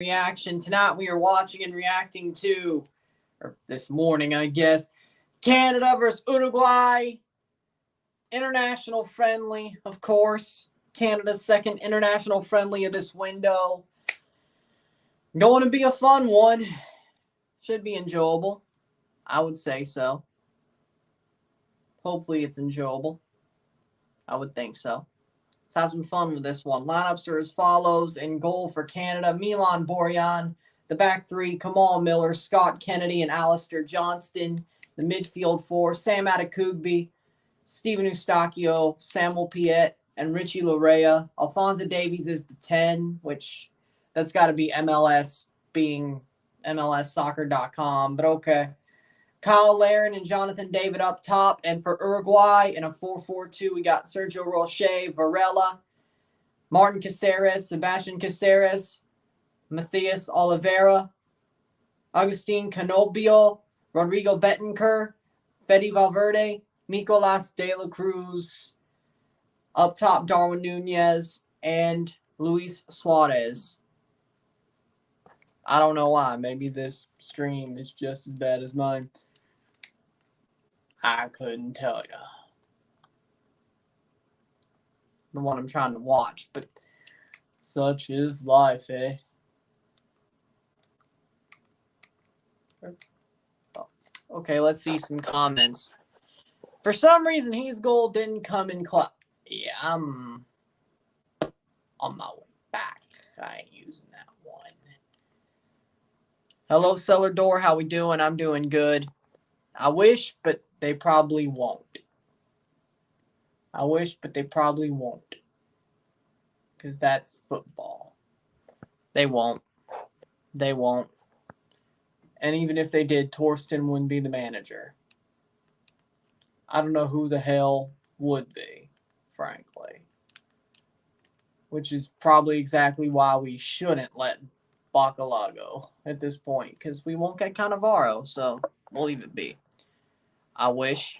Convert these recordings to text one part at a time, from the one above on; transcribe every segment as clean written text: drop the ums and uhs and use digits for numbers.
reaction. Tonight we are watching and reacting to, or this morning, I guess, Canada versus Uruguay. International friendly, of course. Canada's second international friendly of this window. Going to be a fun one. Should be enjoyable. I would say so. Hopefully it's enjoyable. I would think so. Let's have some fun with this one. Lineups are as follows. In goal for Canada, Milan Borjan. The back three, Kamal Miller, Scott Kennedy, and Alistair Johnston. The midfield four, Sam Adekugbe, Stephen Eustachio, Samuel Piet, and Richie Larea. Alphonso Davies is the 10, which that's got to be MLS being MLSsoccer.com, but okay. Kyle Larin and Jonathan David up top. And for Uruguay, in a 4-4-2, we got Sergio Rocher, Varela, Martin Caceres, Sebastian Caceres, Matthias Oliveira, Agustin Canobio, Rodrigo Betancourt, Fede Valverde, Nicolas De La Cruz. Up top, Darwin Nunez and Luis Suarez. I don't know why. Maybe this stream is just as bad as mine. I couldn't tell you. The one I'm trying to watch, but such is life, eh? Okay, let's see some comments. For some reason, his goal didn't come in club. Yeah, I'm on my way back. I ain't using that one. Hello, Cellar Door. How we doing? I'm doing good. I wish, but they probably won't. I wish, but they probably won't. Because that's football. They won't. They won't. And even if they did, Torsten wouldn't be the manager. I don't know who the hell would be, frankly. Which is probably exactly why we shouldn't let Bacala go at this point. Because we won't get Cannavaro, so we'll leave it be. I wish.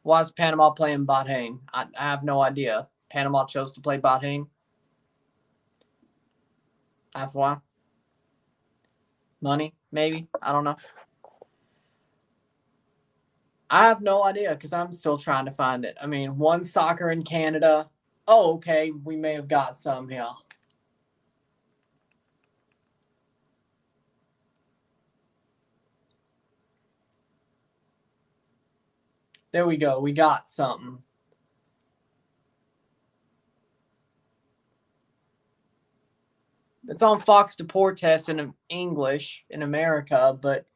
Why is Panama playing Bahrain? I have no idea. Panama chose to play Bahrain. That's why. Money, maybe. I don't know. I have no idea because I'm still trying to find it. I mean, One Soccer in Canada. Oh, okay. We may have got some here. There we go. We got something. It's on Fox Deportes in English in America, but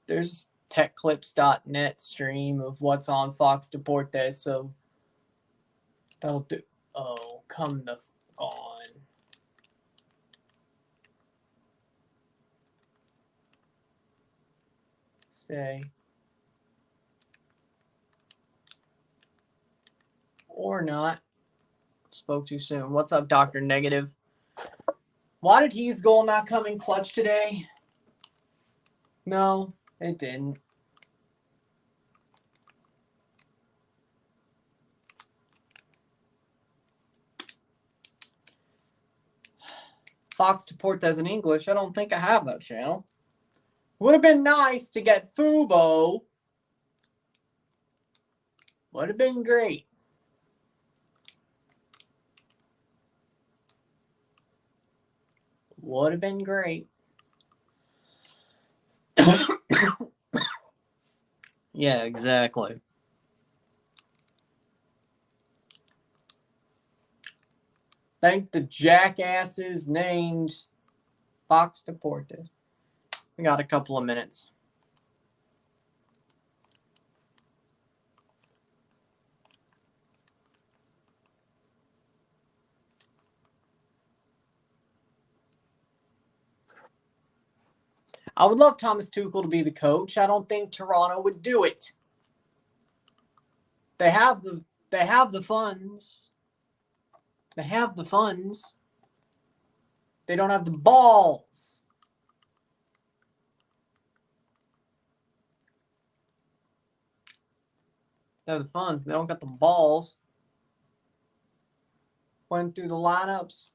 there's techclips.net stream of what's on Fox Deportes, so that'll do. Oh, come the on. Stay. Or not. Spoke too soon. What's up, Dr. Negative? Why did his goal not come in clutch today? No, it didn't. Fox Deportes in English. I don't think I have that channel. Would have been nice to get Fubo. Would have been great. Would have been great. Yeah, exactly. Thank the jackasses named Fox Deportes. We got a couple of minutes. I would love Thomas Tuchel to be the coach. I don't think Toronto would do it. They have the funds. They have the funds. They don't have the balls. They have the funds. They don't got the balls. Went through the lineups.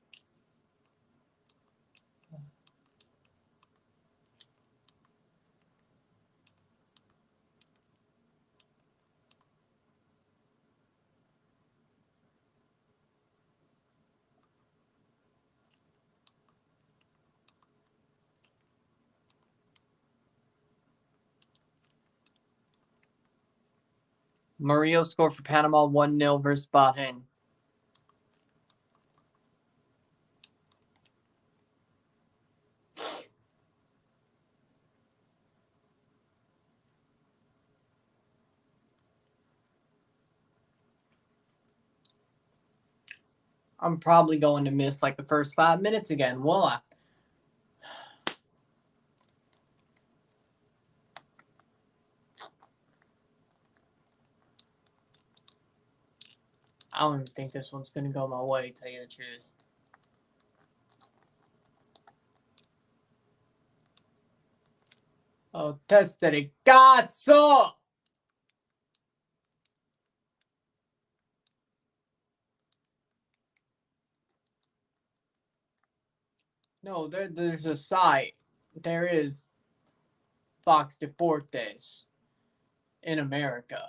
Murillo scored for Panama 1-0 versus Bahrain. I'm probably going to miss like the first 5 minutes again, will I? I don't even think this one's going to go my way, to tell you the truth. Oh, testa di cazzo! No, there's a site. There is Fox Deportes in America.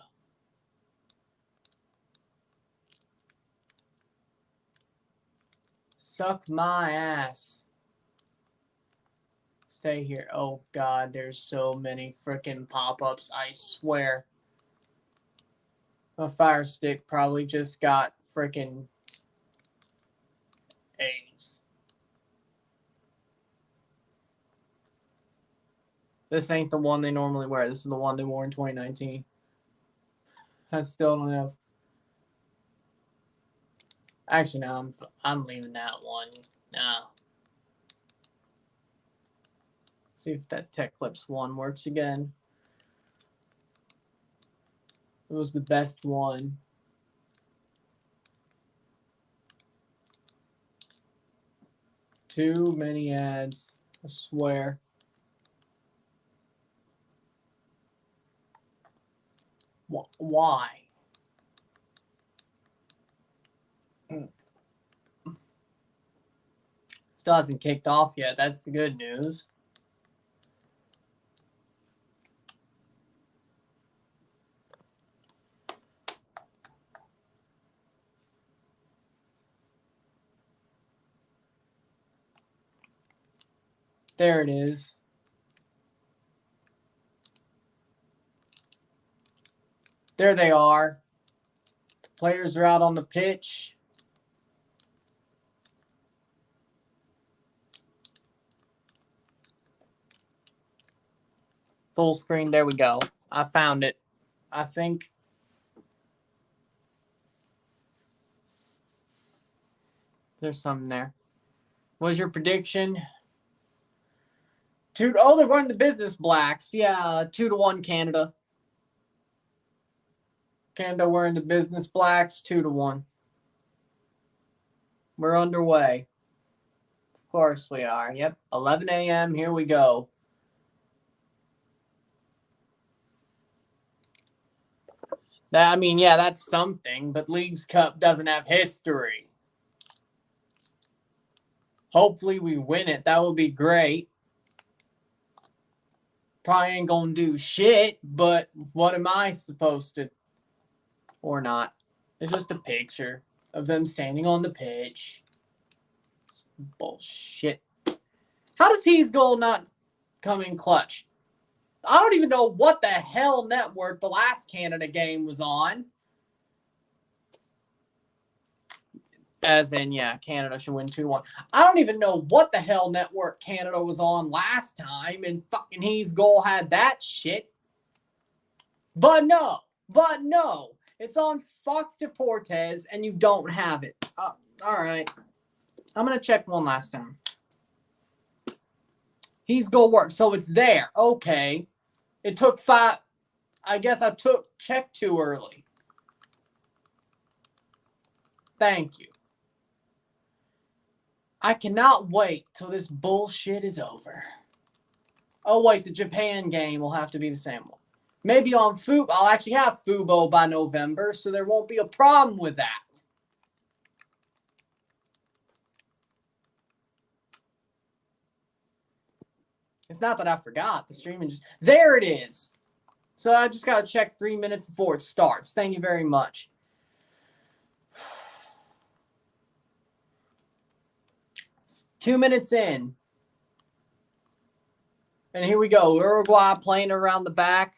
Suck my ass. Stay here. Oh, God, there's so many freaking pop-ups, I swear. My Fire Stick probably just got freaking AIDS. This ain't the one they normally wear. This is the one they wore in 2019. I still don't have. Actually, no, I'm leaving that one. No. See if that Tech Clips one works again. It was the best one. Too many ads. I swear. Why? Still hasn't kicked off yet. That's the good news. There it is. There they are. The players are out on the pitch. Full screen. There we go. I found it. I think. There's something there. What was your prediction? They're wearing the business blacks. Yeah, 2-1 Canada. Canada wearing the business blacks, 2-1. We're underway. Of course we are. Yep, 11 a.m. Here we go. I mean, yeah, that's something, but Leagues Cup doesn't have history. Hopefully we win it. That would be great. Probably ain't gonna do shit, but what am I supposed to? Or not. It's just a picture of them standing on the pitch. Bullshit. How does He's goal not come in clutch? I don't even know what the hell network the last Canada game was on. As in, yeah, Canada should win 2-1. I don't even know what the hell network Canada was on last time, and fucking He's goal had that shit. But no. It's on Fox Deportes, and you don't have it. All right. I'm going to check one last time. He's goal work. So it's there. Okay. It took 5. I guess I checked too early. Thank you. I cannot wait till this bullshit is over. Oh, wait. The Japan game will have to be the same one. Maybe on Fubo. I'll actually have Fubo by November, so there won't be a problem with that. It's not that I forgot. The streaming just... There it is. So I just got to check 3 minutes before it starts. Thank you very much. It's 2 minutes in. And here we go. Uruguay playing around the back.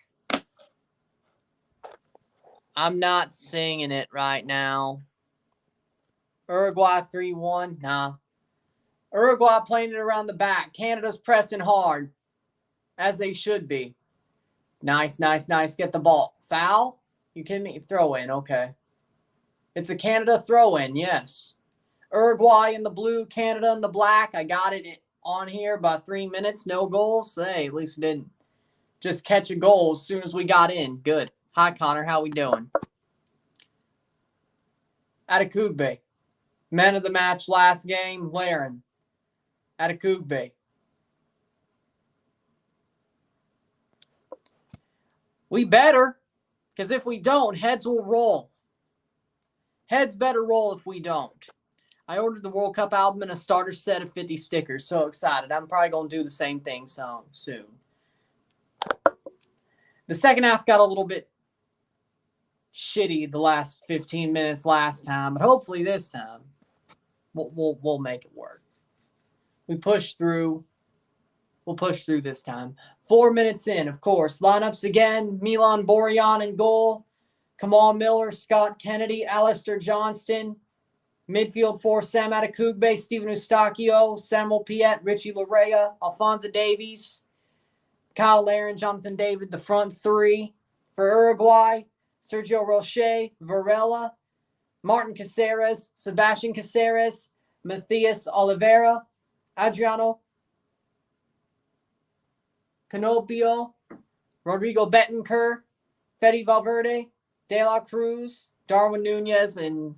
I'm not singing it right now. Uruguay 3-1. Nah. Uruguay playing it around the back. Canada's pressing hard, as they should be. Nice, nice, nice. Get the ball. Foul? You kidding me? Throw in. Okay. It's a Canada throw in. Yes. Uruguay in the blue, Canada in the black. I got it on here by 3 minutes. No goals. Hey, at least we didn't just catch a goal as soon as we got in. Good. Hi, Connor. How we doing? Atakugbe. Man of the match last game, Laren. Atakugbe. We better, because if we don't, heads will roll. Heads better roll if we don't. I ordered the World Cup album and a starter set of 50 stickers. So excited. I'm probably going to do the same thing soon. The second half got a little bit shitty the last 15 minutes last time, but hopefully this time we'll make it work. We push through. We'll push through this time. 4 minutes in, of course. Lineups again. Milan Borjan in goal. Kamal Miller, Scott Kennedy, Alistair Johnston. Midfield for Sam Atakugbe, Stephen Eustachio, Samuel Piet, Richie Larea, Alphonso Davies, Kyle Laren, Jonathan David. The front three for Uruguay. Sergio Roche, Varela, Martin Caceres, Sebastian Caceres, Matthias Oliveira, Adriano Canopio, Rodrigo Betancourt, Fede Valverde, De La Cruz, Darwin Nunez, and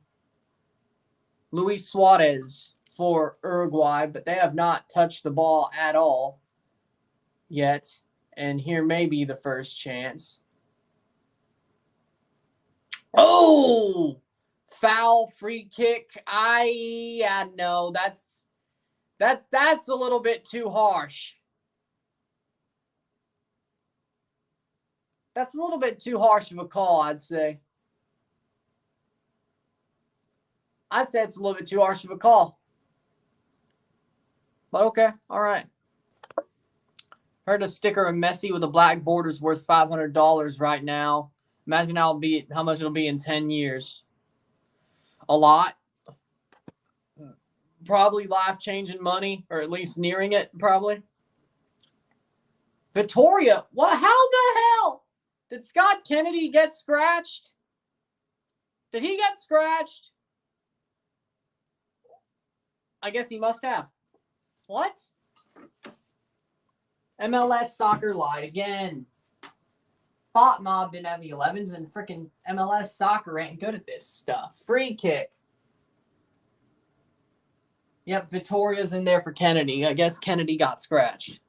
Luis Suarez for Uruguay, but they have not touched the ball at all yet. And here may be the first chance. Oh! Foul, free kick. I know that's a little bit too harsh. That's a little bit too harsh of a call, I'd say. I'd say it's a little bit too harsh of a call. But okay, all right. Heard a sticker of Messi with a black border is worth $500 right now. Imagine how much it'll be in 10 years. A lot. Probably life-changing money, or at least nearing it, probably. Victoria, what? How the hell did Scott Kennedy get scratched? Did he get scratched? I guess he must have. What? MLS Soccer lied again. Thought Mob didn't have the 11s, and freaking MLS Soccer ain't good at this stuff. Free kick. Yep, Victoria's in there for Kennedy. I guess Kennedy got scratched.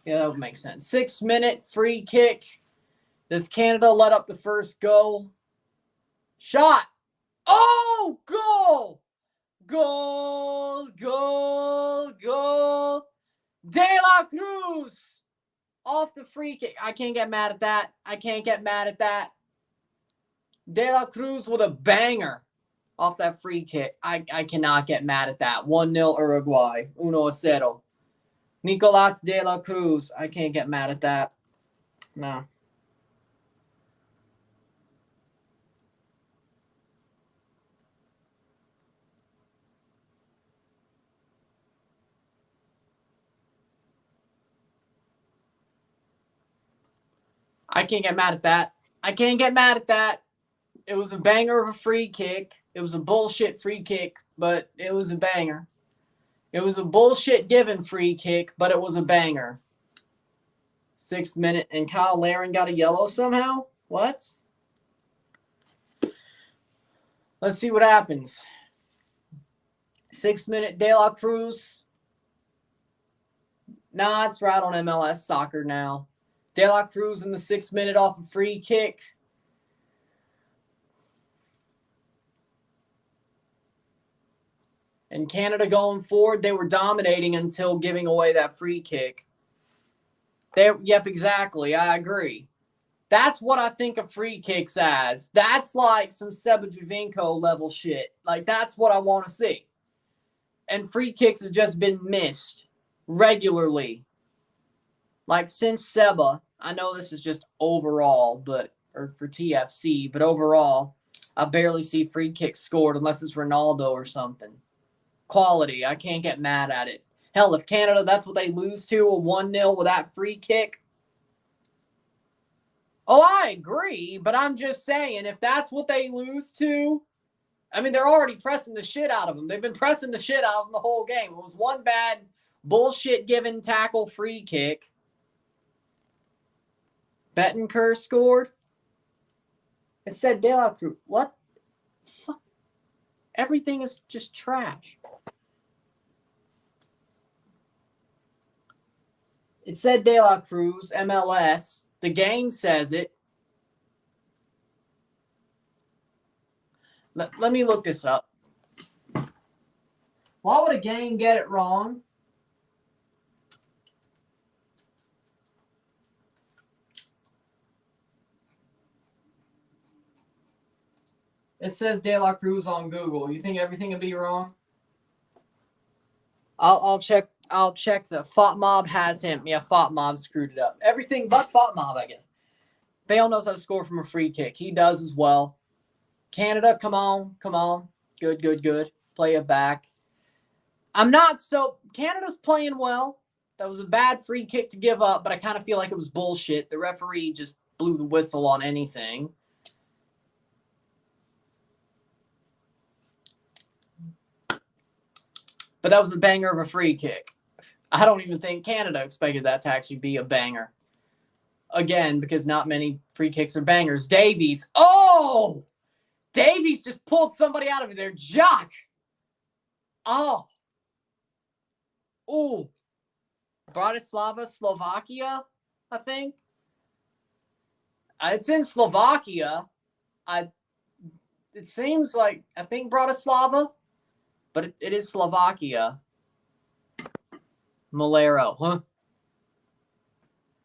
Yeah, that would make sense. 6 minute free kick. Does Canada let up the first goal? Shot. Oh, goal! Goal, goal, goal. De La Cruz off the free kick. I can't get mad at that. I can't get mad at that. De La Cruz with a banger off that free kick. I cannot get mad at that. 1-0 Uruguay. 1-0. Nicolas De La Cruz. I can't get mad at that. No. I can't get mad at that. I can't get mad at that. It was a banger of a free kick. It was a bullshit free kick, but it was a banger. It was a bullshit given free kick, but it was a banger. 6th minute, and Kyle Laren got a yellow somehow? What? Let's see what happens. 6th minute, De La Cruz. Nah, it's right on MLS Soccer now. De La Cruz in the 6th minute off a free kick. And Canada going forward, they were dominating until giving away that free kick. Yep, exactly. I agree. That's what I think of free kicks as. That's like some Sebajivenko level shit. Like, that's what I want to see. And free kicks have just been missed regularly. Like, since Seba, I know this is just overall, or for TFC, but overall, I barely see free kicks scored unless it's Ronaldo or something. Quality, I can't get mad at it. Hell, if Canada, that's what they lose to, a 1-0 with that free kick. Oh, I agree, but I'm just saying, if that's what they lose to, I mean, they're already pressing the shit out of them. They've been pressing the shit out of them the whole game. It was one bad bullshit given tackle free kick. Bettencourt scored. It said De La Cruz. What? Fuck. Everything is just trash. It said De La Cruz, MLS. The game says it. Let me look this up. Why would a game get it wrong? It says De La Cruz on Google. You think everything would be wrong? I'll check. I'll check the FOTMob has him. Yeah, FOTMob screwed it up. Everything but FOTMob, I guess. Bale knows how to score from a free kick. He does as well. Canada, come on. Good. Play it back. Canada's playing well. That was a bad free kick to give up, but I kind of feel like it was bullshit. The referee just blew the whistle on anything. But that was a banger of a free kick. I don't even think Canada expected that to actually be a banger. Again, because not many free kicks are bangers. Davies. Oh! Davies just pulled somebody out of there. Jock. Oh. Ooh. Bratislava, Slovakia, I think. It's in Slovakia. It seems like, I think Bratislava, but it is Slovakia. Malero, huh?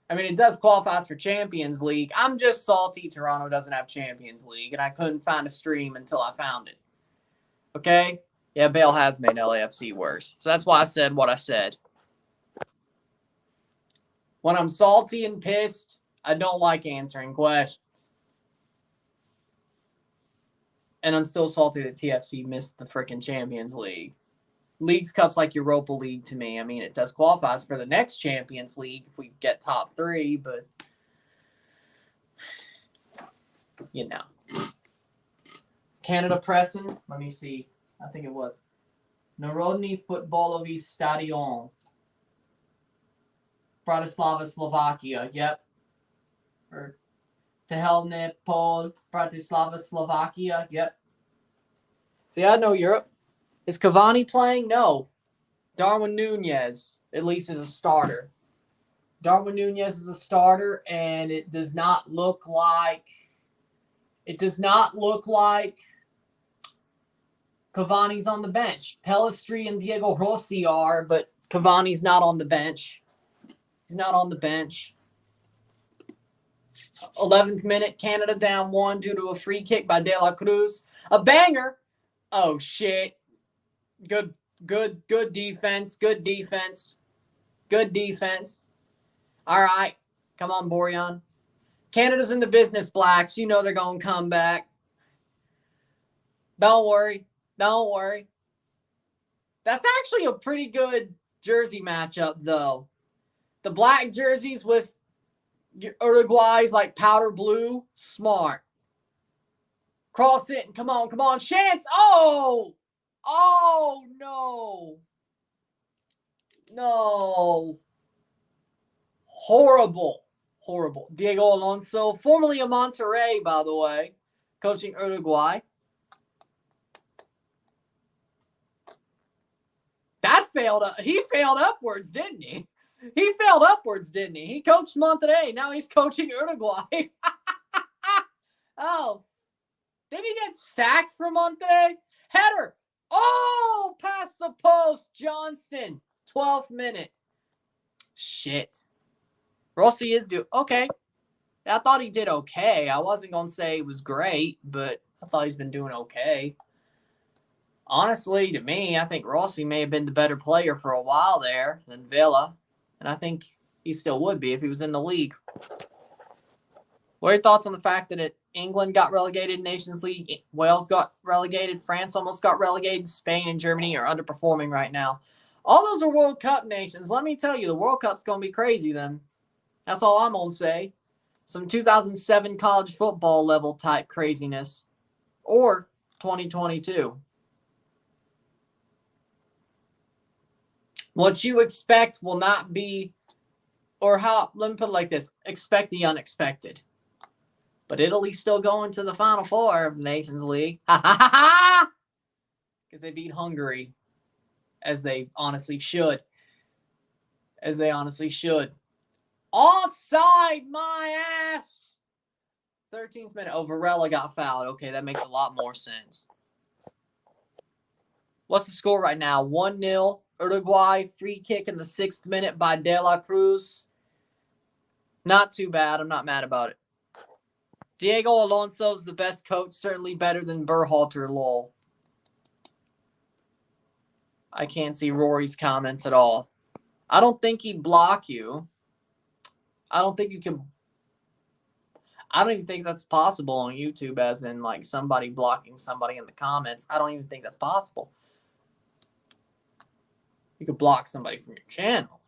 I mean, it does qualify us for Champions League. I'm just salty Toronto doesn't have Champions League, and I couldn't find a stream until I found it. Okay? Yeah, Bale has made LAFC worse. So that's why I said what I said. When I'm salty and pissed, I don't like answering questions. And I'm still salty that TFC missed the freaking Champions League. Leagues Cup's like Europa League to me. I mean, it does qualify us for the next Champions League if we get top 3, but you know. Canada pressing. Let me see. I think it was Narodny Futbolový Stadion. Bratislava, Slovakia. Yep. Or Tehelne Pol, Bratislava, Slovakia. Yep. See, I know Europe. Is Cavani playing? No. Darwin Nunez, at least, is a starter. Darwin Nunez is a starter, and it does not look like Cavani's on the bench. Pellistri and Diego Rossi are, but Cavani's not on the bench. He's not on the bench. 11th minute, Canada down 1 due to a free kick by De La Cruz. A banger. Oh, shit. Good defense. Good defense. All right. Come on, Borjan. Canada's in the business, Blacks. You know they're going to come back. Don't worry. That's actually a pretty good jersey matchup, though. The black jerseys with Uruguay's like powder blue. Smart. Cross it. Come on. Chance. Oh, no. Horrible. Diego Alonso, formerly of Monterrey, by the way, coaching Uruguay. He failed upwards, didn't he? He coached Monterrey. Now he's coaching Uruguay. Oh, did he get sacked from Monterrey? Header. Oh, past the post. Johnston. 12th minute. Shit. Rossi is okay. I thought he did okay. I wasn't going to say it was great, but I thought he's been doing okay. Honestly, to me, I think Rossi may have been the better player for a while there than Villa, and I think he still would be if he was in the league. What are your thoughts on the fact that England got relegated Nations League, Wales got relegated, France almost got relegated, Spain and Germany are underperforming right now? All those are World Cup nations. Let me tell you, the World Cup's going to be crazy then. That's all I'm going to say. Some 2007 college football level type craziness. Or 2022. What you expect will not be, or how, let me put it like this, expect the unexpected. But Italy's still going to the Final Four of the Nations League. Ha ha ha ha! Because they beat Hungary. As they honestly should. Offside, my ass! 13th minute. Oh, Varela got fouled. Okay, that makes a lot more sense. What's the score right now? 1-0. Uruguay. Free kick in the 6th minute by De La Cruz. Not too bad. I'm not mad about it. Diego Alonso's the best coach. Certainly better than Berhalter, lol. I can't see Rory's comments at all. I don't think he'd block you. I don't think you can. I don't even think that's possible on YouTube, as in like somebody blocking somebody in the comments. I don't even think that's possible. You could block somebody from your channel.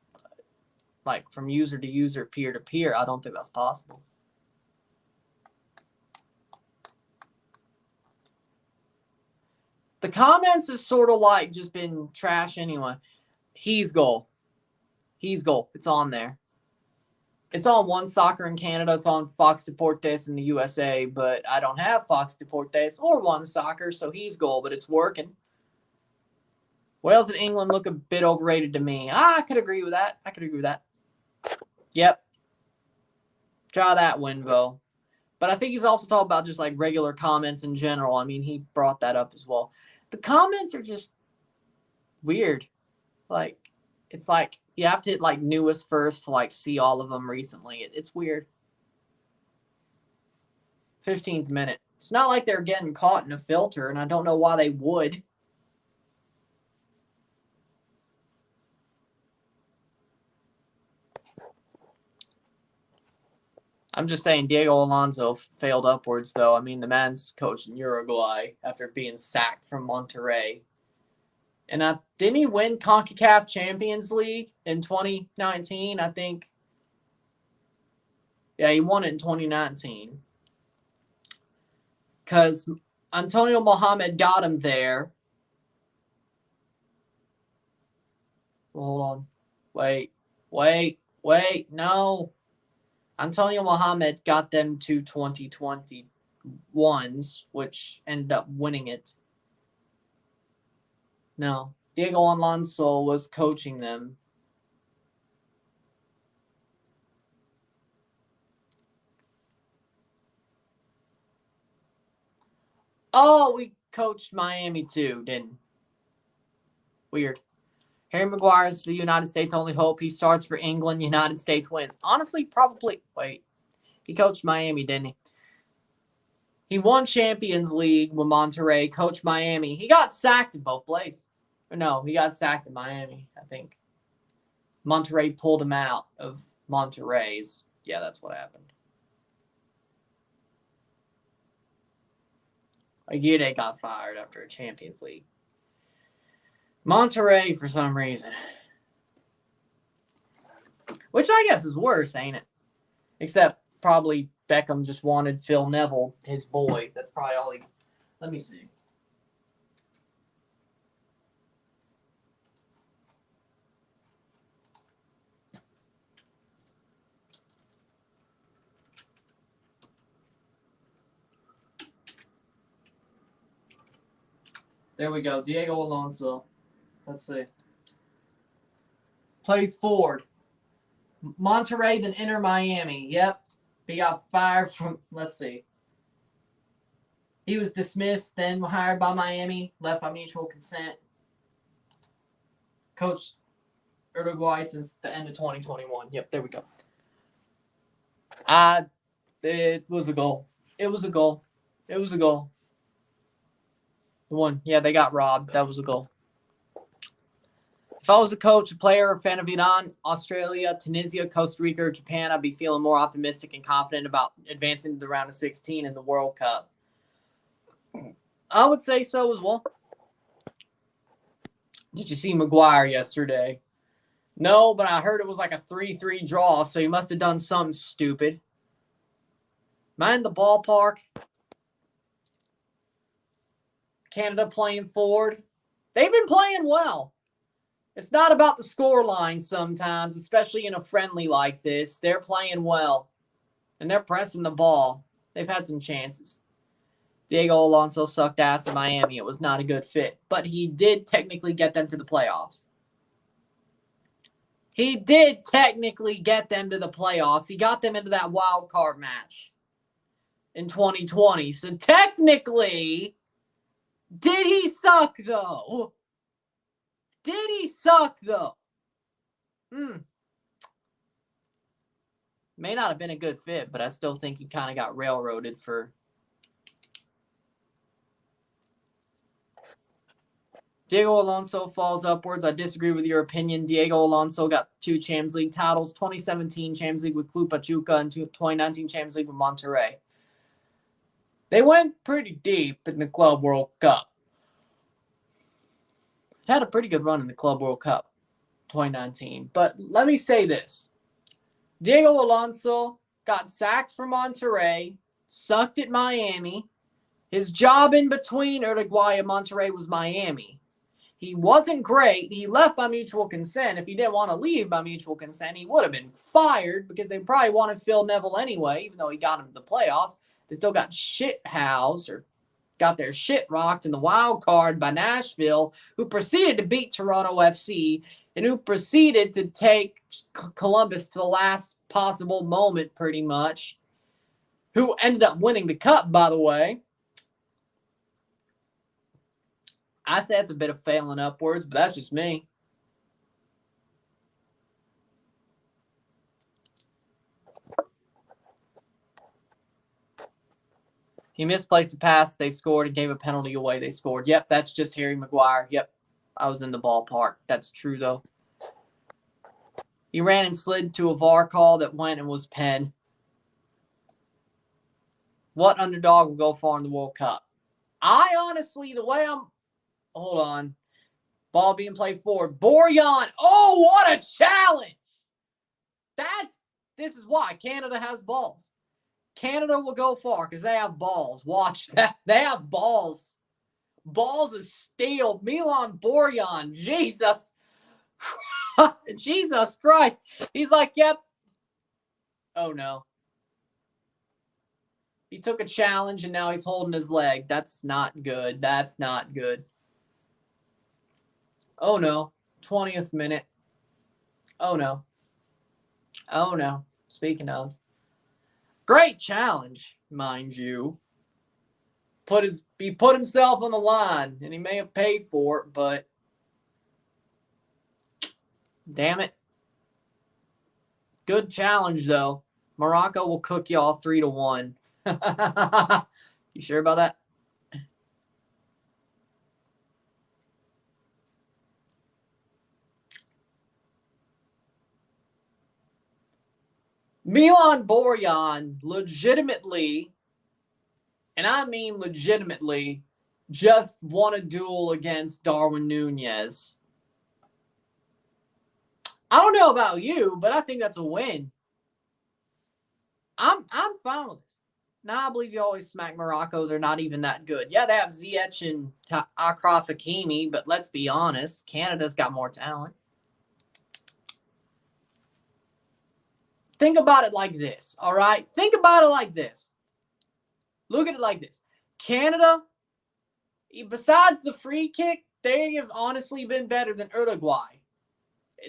Like from user to user, peer to peer. I don't think that's possible. The comments have sort of like just been trash anyway. He's goal. It's on there. It's on One Soccer in Canada. It's on Fox Deportes in the USA, but I don't have Fox Deportes or One Soccer, so he's goal, but it's working. Wales and England look a bit overrated to me. I could agree with that. Yep. Try that, Winvo. But I think he's also talking about just like regular comments in general. I mean, he brought that up as well. The comments are just weird. Like, it's like you have to hit like newest first to like see all of them recently. It's weird. 15th minute. It's not like they're getting caught in a filter, and I don't know why they would. I'm just saying Diego Alonso failed upwards, though. I mean, the man's coach in Uruguay after being sacked from Monterrey. And didn't he win CONCACAF Champions League in 2019, I think? Yeah, he won it in 2019. Because Antonio Mohamed got him there. Well, hold on. Wait. No. Antonio Mohamed got them to 2021s, which ended up winning it. No. Diego Alonso was coaching them. Oh, we coached Miami too, didn't? Weird. Harry Maguire is the United States' only hope. He starts for England. United States wins. Honestly, probably. Wait. He coached Miami, didn't he? He won Champions League with Monterrey, coached Miami. He got sacked in both places. Or no, he got sacked in Miami, I think. Monterrey pulled him out of Monterrey's. Yeah, that's what happened. Aguirre got fired after a Champions League. Monterrey for some reason. Which I guess is worse, ain't it? Except probably Beckham just wanted Phil Neville, his boy. That's probably all he... Let me see. There we go. Diego Alonso. Let's see. Plays forward. Monterrey, then Inter Miami. Yep. He got fired from, let's see. He was dismissed, then hired by Miami, left by mutual consent. Coached Uruguay since the end of 2021. Yep, there we go. It was a goal. It was a goal. It was a goal. The one, yeah, they got robbed. That was a goal. If I was a coach, a player, a fan of Iran, Australia, Tunisia, Costa Rica, or Japan, I'd be feeling more optimistic and confident about advancing to the round of 16 in the World Cup. I would say so as well. Did you see Maguire yesterday? No, but I heard it was like a 3-3 draw, so he must have done something stupid. Am I in the ballpark? Canada playing forward. They've been playing well. It's not about the score line sometimes, especially in a friendly like this. They're playing well, and they're pressing the ball. They've had some chances. Diego Alonso sucked ass in Miami. It was not a good fit, but he did technically get them to the playoffs. He did technically get them to the playoffs. He got them into that wild card match in 2020. So technically, did he suck though? Did he suck though? May not have been a good fit, but I still think he kind of got railroaded for. Diego Alonso falls upwards. I disagree with your opinion. Diego Alonso got 2 Champions League titles, 2017 Champions League with Club Pachuca and 2019 Champions League with Monterrey. They went pretty deep in the Club World Cup. Had a pretty good run in the Club World Cup 2019. But let me say this. Diego Alonso got sacked from Monterrey, sucked at Miami. His job in between Uruguay and Monterrey was Miami. He wasn't great. He left by mutual consent. If he didn't want to leave by mutual consent, he would have been fired because they probably wanted Phil Neville anyway, even though he got him to the playoffs. They still got shit housed or got their shit rocked in the wild card by Nashville, who proceeded to beat Toronto FC and who proceeded to take Columbus to the last possible moment pretty much, who ended up winning the cup, by the way. I say it's a bit of failing upwards, but that's just me. He misplaced a pass. They scored and gave a penalty away. They scored. Yep, that's just Harry Maguire. Yep, I was in the ballpark. That's true, though. He ran and slid to a VAR call that went and was pen. What underdog will go far in the World Cup? I honestly, the way I'm... Hold on. Ball being played forward. Borjan. Oh, what a challenge. This is why Canada has balls. Canada will go far because they have balls. Watch that. They have balls. Balls of steel. Milan Borjan. Jesus. Jesus Christ. He's like, yep. Oh, no. He took a challenge and now he's holding his leg. That's not good. That's not good. Oh, no. 20th minute. Oh, no. Oh, no. Speaking of. Great challenge, mind you. He put himself on the line, and he may have paid for it, but damn it. Good challenge, though. Morocco will cook y'all 3-1. You sure about that? Milan Borjan legitimately, and I mean legitimately, just won a duel against Darwin Núñez. I don't know about you, but I think that's a win. I'm fine with this. Now I believe you always smack Morocco. They're not even that good. Yeah, they have Ziyech and Achraf Hakimi, but let's be honest, Canada's got more talent. Think about it like this, all right? Think about it like this. Look at it like this. Canada, besides the free kick, they have honestly been better than Uruguay.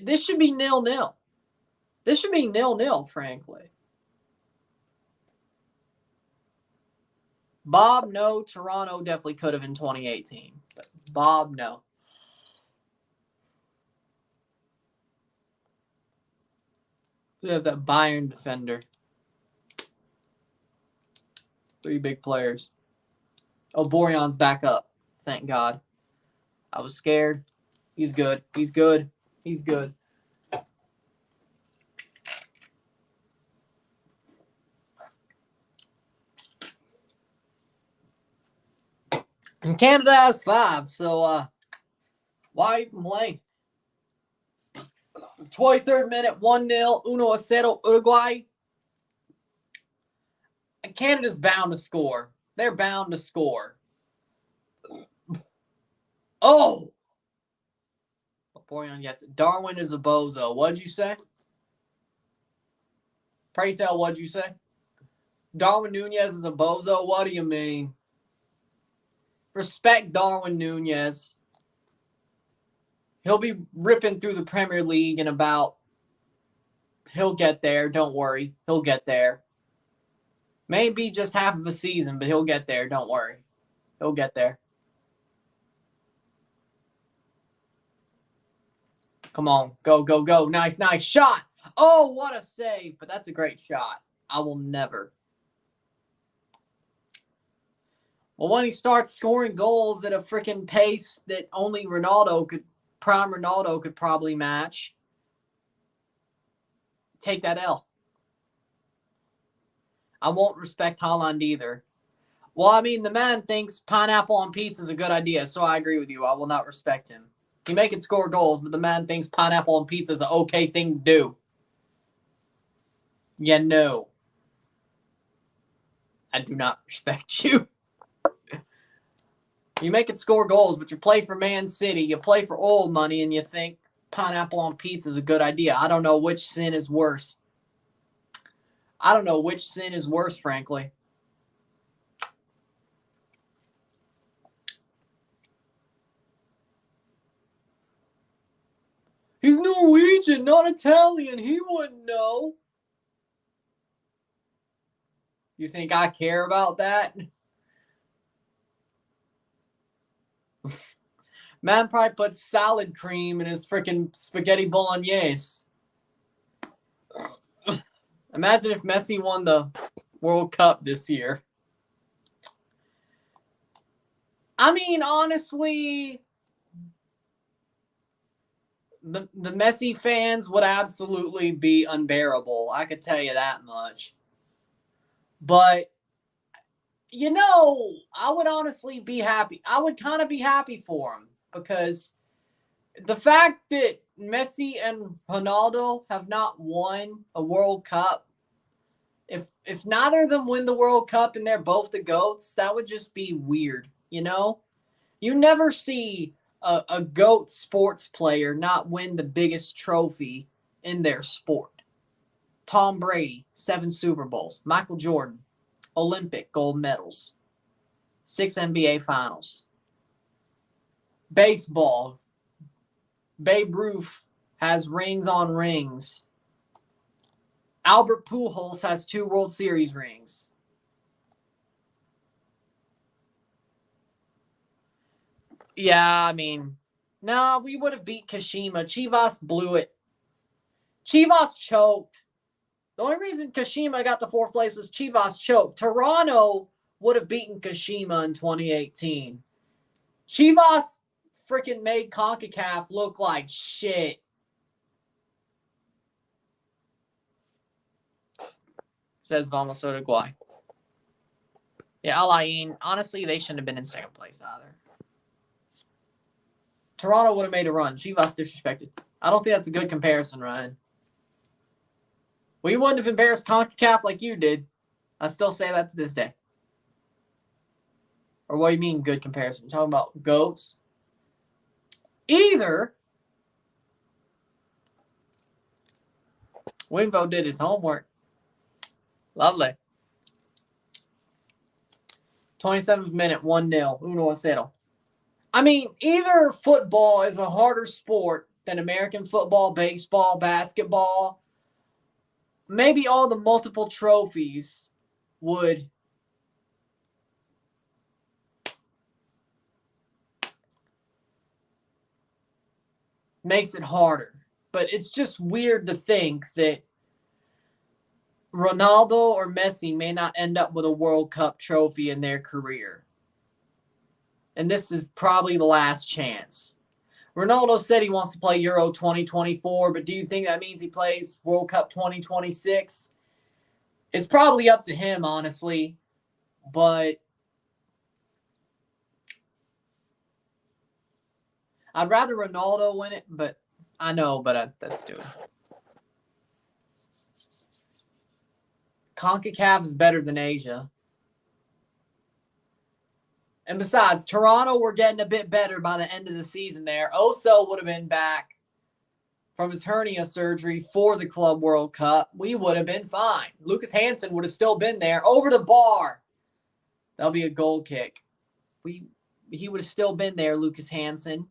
This should be 0-0. This should be 0-0, frankly. Bob, no. Toronto definitely could have in 2018. But Bob, no. They have that Bayern defender. 3 big players. Oh, Borjan's back up. Thank God. I was scared. He's good. He's good. He's good. And Canada has 5, so why even play? 23rd minute, 1-0, 1-0 Uruguay. And Canada's bound to score. They're bound to score. Oh! Borjan gets it. Darwin is a bozo. What'd you say? Pray tell, what'd you say? Darwin Nunez is a bozo? What do you mean? Respect Darwin Nunez. He'll be ripping through the Premier League in about... He'll get there. Don't worry. He'll get there. Maybe just half of a season, but he'll get there. Don't worry. He'll get there. Come on. Go, go, go. Nice, nice shot. Oh, what a save. But that's a great shot. I will never. Well, when he starts scoring goals at a freaking pace that only prime Ronaldo could probably match, take that L. I won't respect Haaland either. Well, I mean, the man thinks pineapple on pizza is a good idea, so I agree with you. I will not respect him. He may can score goals, but the man thinks pineapple on pizza is an okay thing to do. Yeah, no. I do not respect you. You make it score goals, but you play for Man City, you play for oil money, and you think pineapple on pizza is a good idea. I don't know which sin is worse. I don't know which sin is worse, frankly. He's Norwegian, not Italian. He wouldn't know. You think I care about that? Man probably puts salad cream in his freaking spaghetti bolognese. Imagine if Messi won the World Cup this year. I mean, honestly, the Messi fans would absolutely be unbearable. I could tell you that much. But, you know, I would honestly be happy. I would kind of be happy for him because the fact that Messi and Ronaldo have not won a World Cup, if neither of them win the World Cup and they're both the GOATs, that would just be weird, you know? You never see a GOAT sports player not win the biggest trophy in their sport. Tom Brady, 7 Super Bowls. Michael Jordan, Olympic gold medals. 6 NBA finals. Baseball, Babe Ruth has rings on rings. Albert Pujols has 2 World Series rings. Yeah, I mean, no, we would have beat Kashima. Chivas blew it. Chivas choked. The only reason Kashima got to 4th place was Chivas choked. Toronto would have beaten Kashima in 2018. Chivas freaking made CONCACAF look like shit. Says Vamos Uruguay. Yeah, Alain, honestly, they shouldn't have been in 2nd place either. Toronto would have made a run. Chivas disrespected. I don't think that's a good comparison, Ryan. We wouldn't have embarrassed CONCACAF like you did. I still say that to this day. Or what do you mean good comparison? You're talking about GOATs? Either Winvo did his homework. Lovely. 27th minute, 1-0. 1-0. I mean, either football is a harder sport than American football, baseball, basketball. Maybe all the multiple trophies would makes it harder. But it's just weird to think that Ronaldo or Messi may not end up with a World Cup trophy in their career. And this is probably the last chance. Ronaldo said he wants to play Euro 2024, but do you think that means he plays World Cup 2026? It's probably up to him, honestly. But I'd rather Ronaldo win it, but I know, but let's do it. CONCACAF is better than Asia. And besides, Toronto were getting a bit better by the end of the season there. Oso would have been back from his hernia surgery for the Club World Cup. We would have been fine. Lucas Hansen would have still been there. Over the bar. That'll be a goal kick. He would have still been there, Lucas Hansen,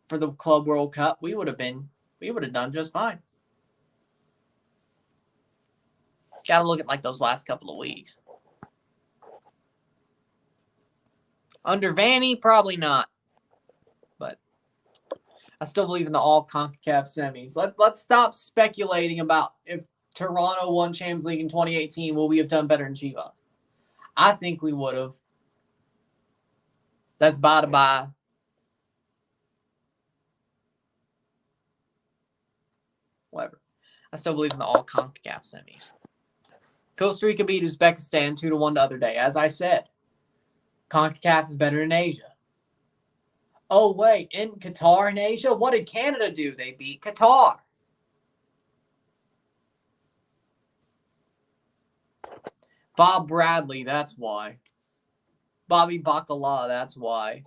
for the Club World Cup. We would have done just fine. Got to look at like those last couple of weeks. Under Vanny, probably not. But I still believe in the all CONCACAF semis. Let's stop speculating about if Toronto won Champions League in 2018, will we have done better than Chivas? I think we would have. That's by the by. Whatever. I still believe in the all CONCACAF semis. Costa Rica beat Uzbekistan 2-1 the other day. As I said, CONCACAF is better than Asia. Oh, wait. In Qatar and Asia? What did Canada do? They beat Qatar. Bob Bradley, that's why. Bobby Bacala, that's why.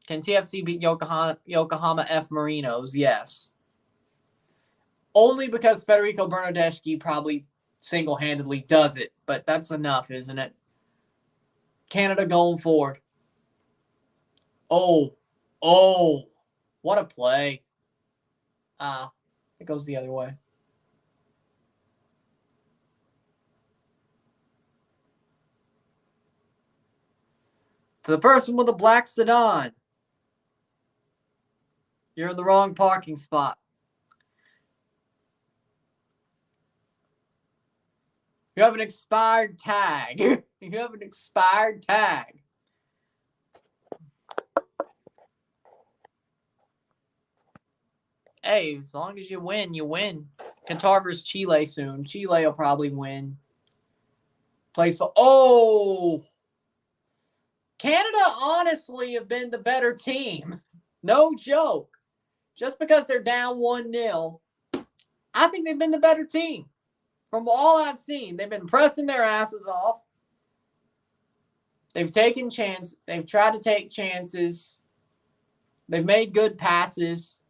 Can TFC beat Yokohama F. Marinos? Yes. Only because Federico Bernardeschi probably single-handedly does it, but that's enough, isn't it? Canada going forward. Oh, what a play. It goes the other way. To the person with a black sedan, you're in the wrong parking spot. You have an expired tag. You have an expired tag. Hey, as long as you win, you win. Qatar versus Chile soon. Chile will probably win. Plays for... Oh! Canada honestly have been the better team. No joke. Just because they're down 1-0, I think they've been the better team. From all I've seen, they've been pressing their asses off. They've taken chances. They've tried to take chances. They've made good passes.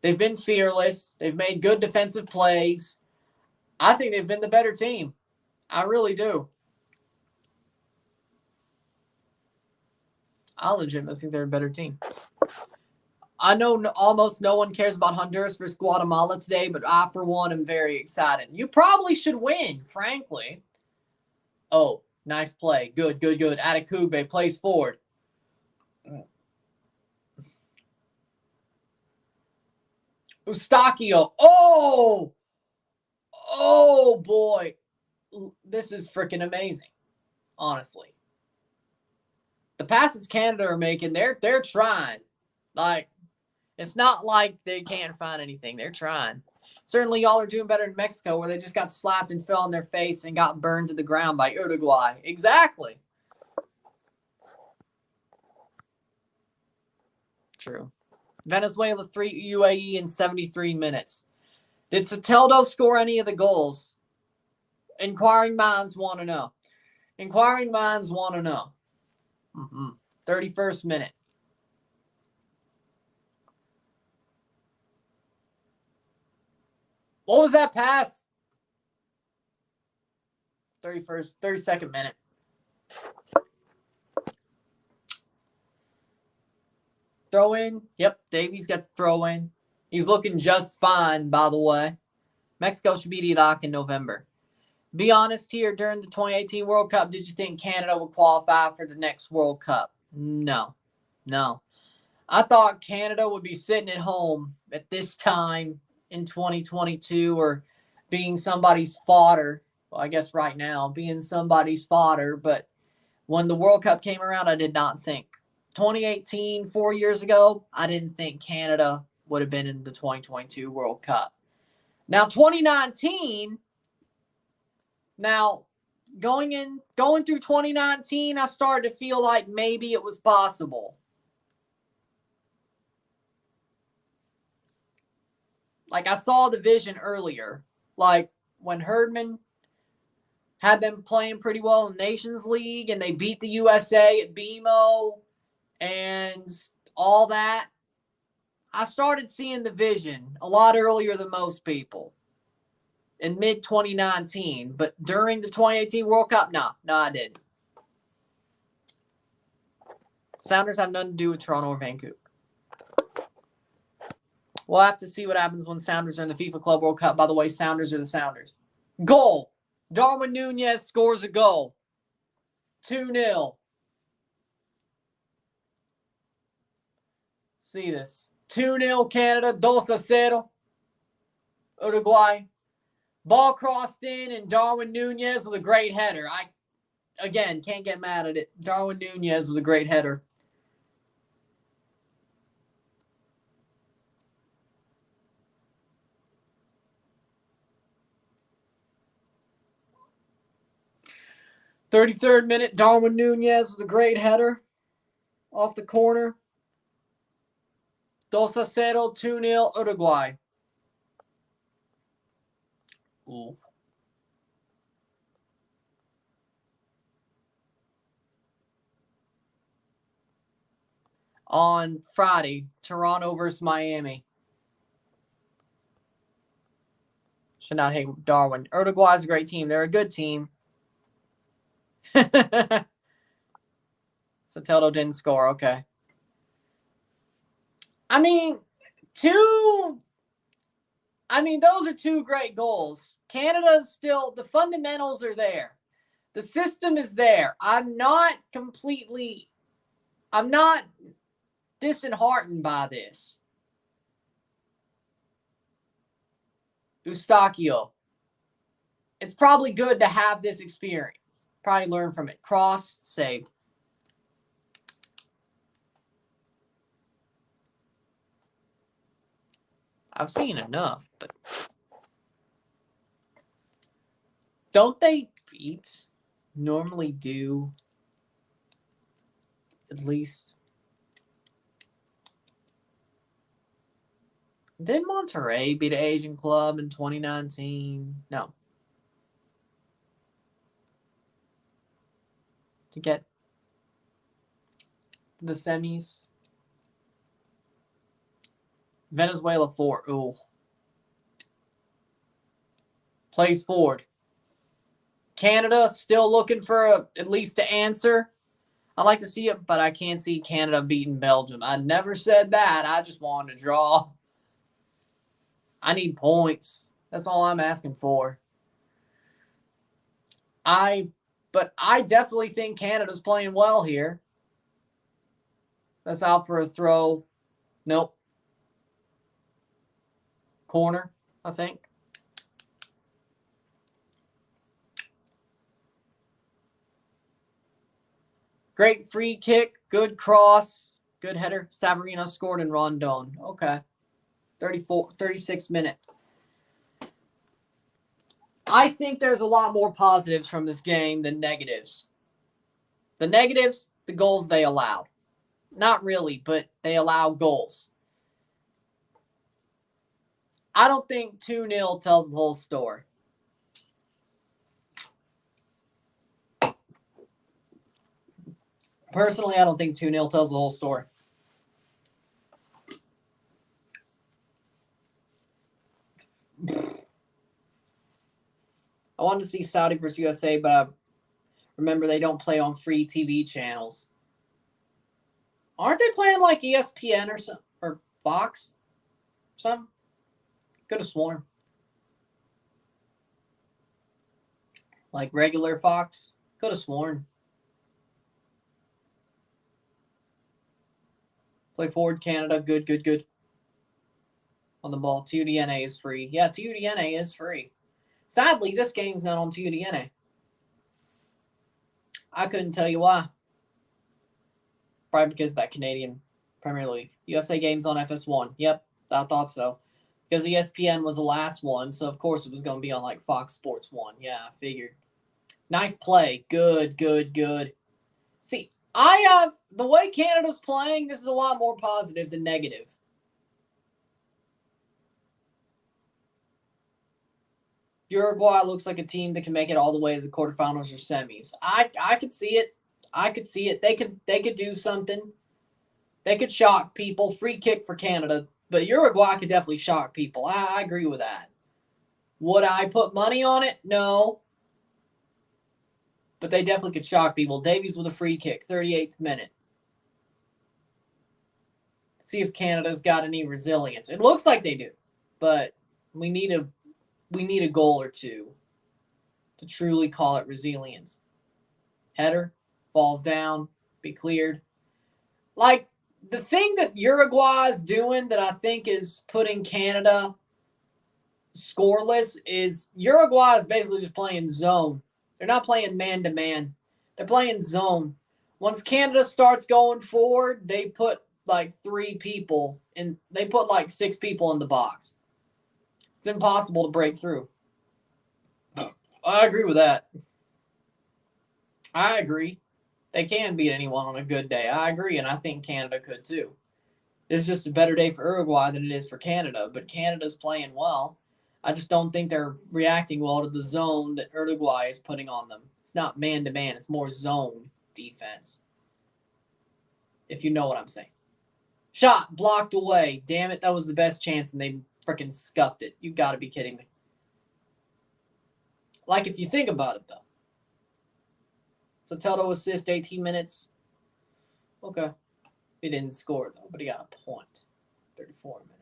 They've been fearless. They've made good defensive plays. I think they've been the better team. I really do. I legitimately think they're a better team. I know almost no one cares about Honduras versus Guatemala today, but I, for one, am very excited. You probably should win, frankly. Oh, nice play. Good. Adekugbe plays forward. Eustachio. Oh, boy. This is freaking amazing, honestly. The passes Canada are making, they're trying. Like, it's not like they can't find anything. They're trying. Certainly, y'all are doing better in Mexico, where they just got slapped and fell on their face and got burned to the ground by Uruguay. Exactly. True. Venezuela 3, UAE in 73 minutes. Did Soteldo score any of the goals? Inquiring minds want to know. 31st minute. What was that pass? 32nd minute. Throw in. Yep, Davies got the throw in. He's looking just fine, by the way. Mexico should beat Iraq in November. Be honest here, during the 2018 World Cup, did you think Canada would qualify for the next World Cup? No. I thought Canada would be sitting at home at this time in 2022 or being somebody's fodder. Well, I guess right now, being somebody's fodder. But when the World Cup came around, I did not think. 2018, 4 years ago, I didn't think Canada would have been in the 2022 World Cup. Now, 2019, going through 2019, I started to feel like maybe it was possible. Like I saw the vision earlier, like when Herdman had them playing pretty well in Nations League and they beat the USA at BMO and all that. I started seeing the vision a lot earlier than most people in mid 2019, but during the 2018 World Cup, no, I didn't. Sounders have nothing to do with Toronto or Vancouver. We'll have to see what happens when Sounders are in the FIFA Club World Cup. By the way, Sounders are the Sounders. Goal. Darwin Nunez scores a goal. 2-0. See this. 2-0 Canada. 2-0. Uruguay. Ball crossed in and Darwin Nunez with a great header. I, again, can't get mad at it. Darwin Nunez with a great header. "33rd minute, Darwin Nunez with a great header off the corner. 2-0, 2-0, Uruguay. Ooh. On Friday, Toronto versus Miami. Should not hate Darwin. Uruguay's a great team. They're a good team. Soteldo didn't score. Okay. I mean, those are two great goals. Canada's still, the fundamentals are there. The system is there. I'm not disheartened by this. Eustachio. It's probably good to have this experience. Probably learn from it. Cross, saved. I've seen enough, but don't they normally do at least? Didn't Monterrey beat an Asian club in 2019? No. To get to the semis. Venezuela 4. Ooh. Plays forward. Canada still looking for at least an answer. I'd like to see it, but I can't see Canada beating Belgium. I never said that. I just wanted to draw. I need points. That's all I'm asking for. But I definitely think Canada's playing well here. That's out for a throw. Nope. Corner, I think. Great free kick. Good cross. Good header. Savarino scored in Rondon. Okay. 36 minute. I think there's a lot more positives from this game than negatives. The negatives, the goals they allowed. Not really, but they allow goals. I don't think 2-0 tells the whole story. Personally, I don't think 2-0 tells the whole story. I wanted to see Saudi versus USA, but I remember they don't play on free TV channels. Aren't they playing like ESPN or something, or Fox? Something? Could have sworn. Like regular Fox? Could have sworn. Play forward, Canada. Good, good, good. On the ball. TUDNA is free. Yeah, TUDNA is free. Sadly, this game's not on TUDNA. I couldn't tell you why. Probably because of that Canadian Premier League. USA games on FS1. Yep, I thought so. Because ESPN was the last one, so of course it was going to be on like Fox Sports 1. Yeah, I figured. Nice play. Good, good, good. See, the way Canada's playing, this is a lot more positive than negative. Uruguay looks like a team that can make it all the way to the quarterfinals or semis. I could see it. I could see it. They could do something. They could shock people. Free kick for Canada. But Uruguay could definitely shock people. I agree with that. Would I put money on it? No. But they definitely could shock people. Davies with a free kick, 38th minute. Let's see if Canada's got any resilience. It looks like they do. But we need a goal or two to truly call it resilience. Header, falls down, be cleared. Like, the thing that Uruguay is doing that I think is putting Canada scoreless is Uruguay is basically just playing zone. They're not playing man-to-man. They're playing zone. Once Canada starts going forward, they put like 3 people in. They put like 6 people in the box. It's impossible to break through. I agree with that. I agree. They can beat anyone on a good day. I agree, and I think Canada could too. It's just a better day for Uruguay than it is for Canada, but Canada's playing well. I just don't think they're reacting well to the zone that Uruguay is putting on them. It's not man-to-man. It's more zone defense, if you know what I'm saying. Shot blocked away. Damn it, that was the best chance, and they freaking scuffed it. You've got to be kidding me. Like, if you think about it, though. So Toto assist, 18 minutes. Okay. He didn't score, though, but he got a point. 34 minutes.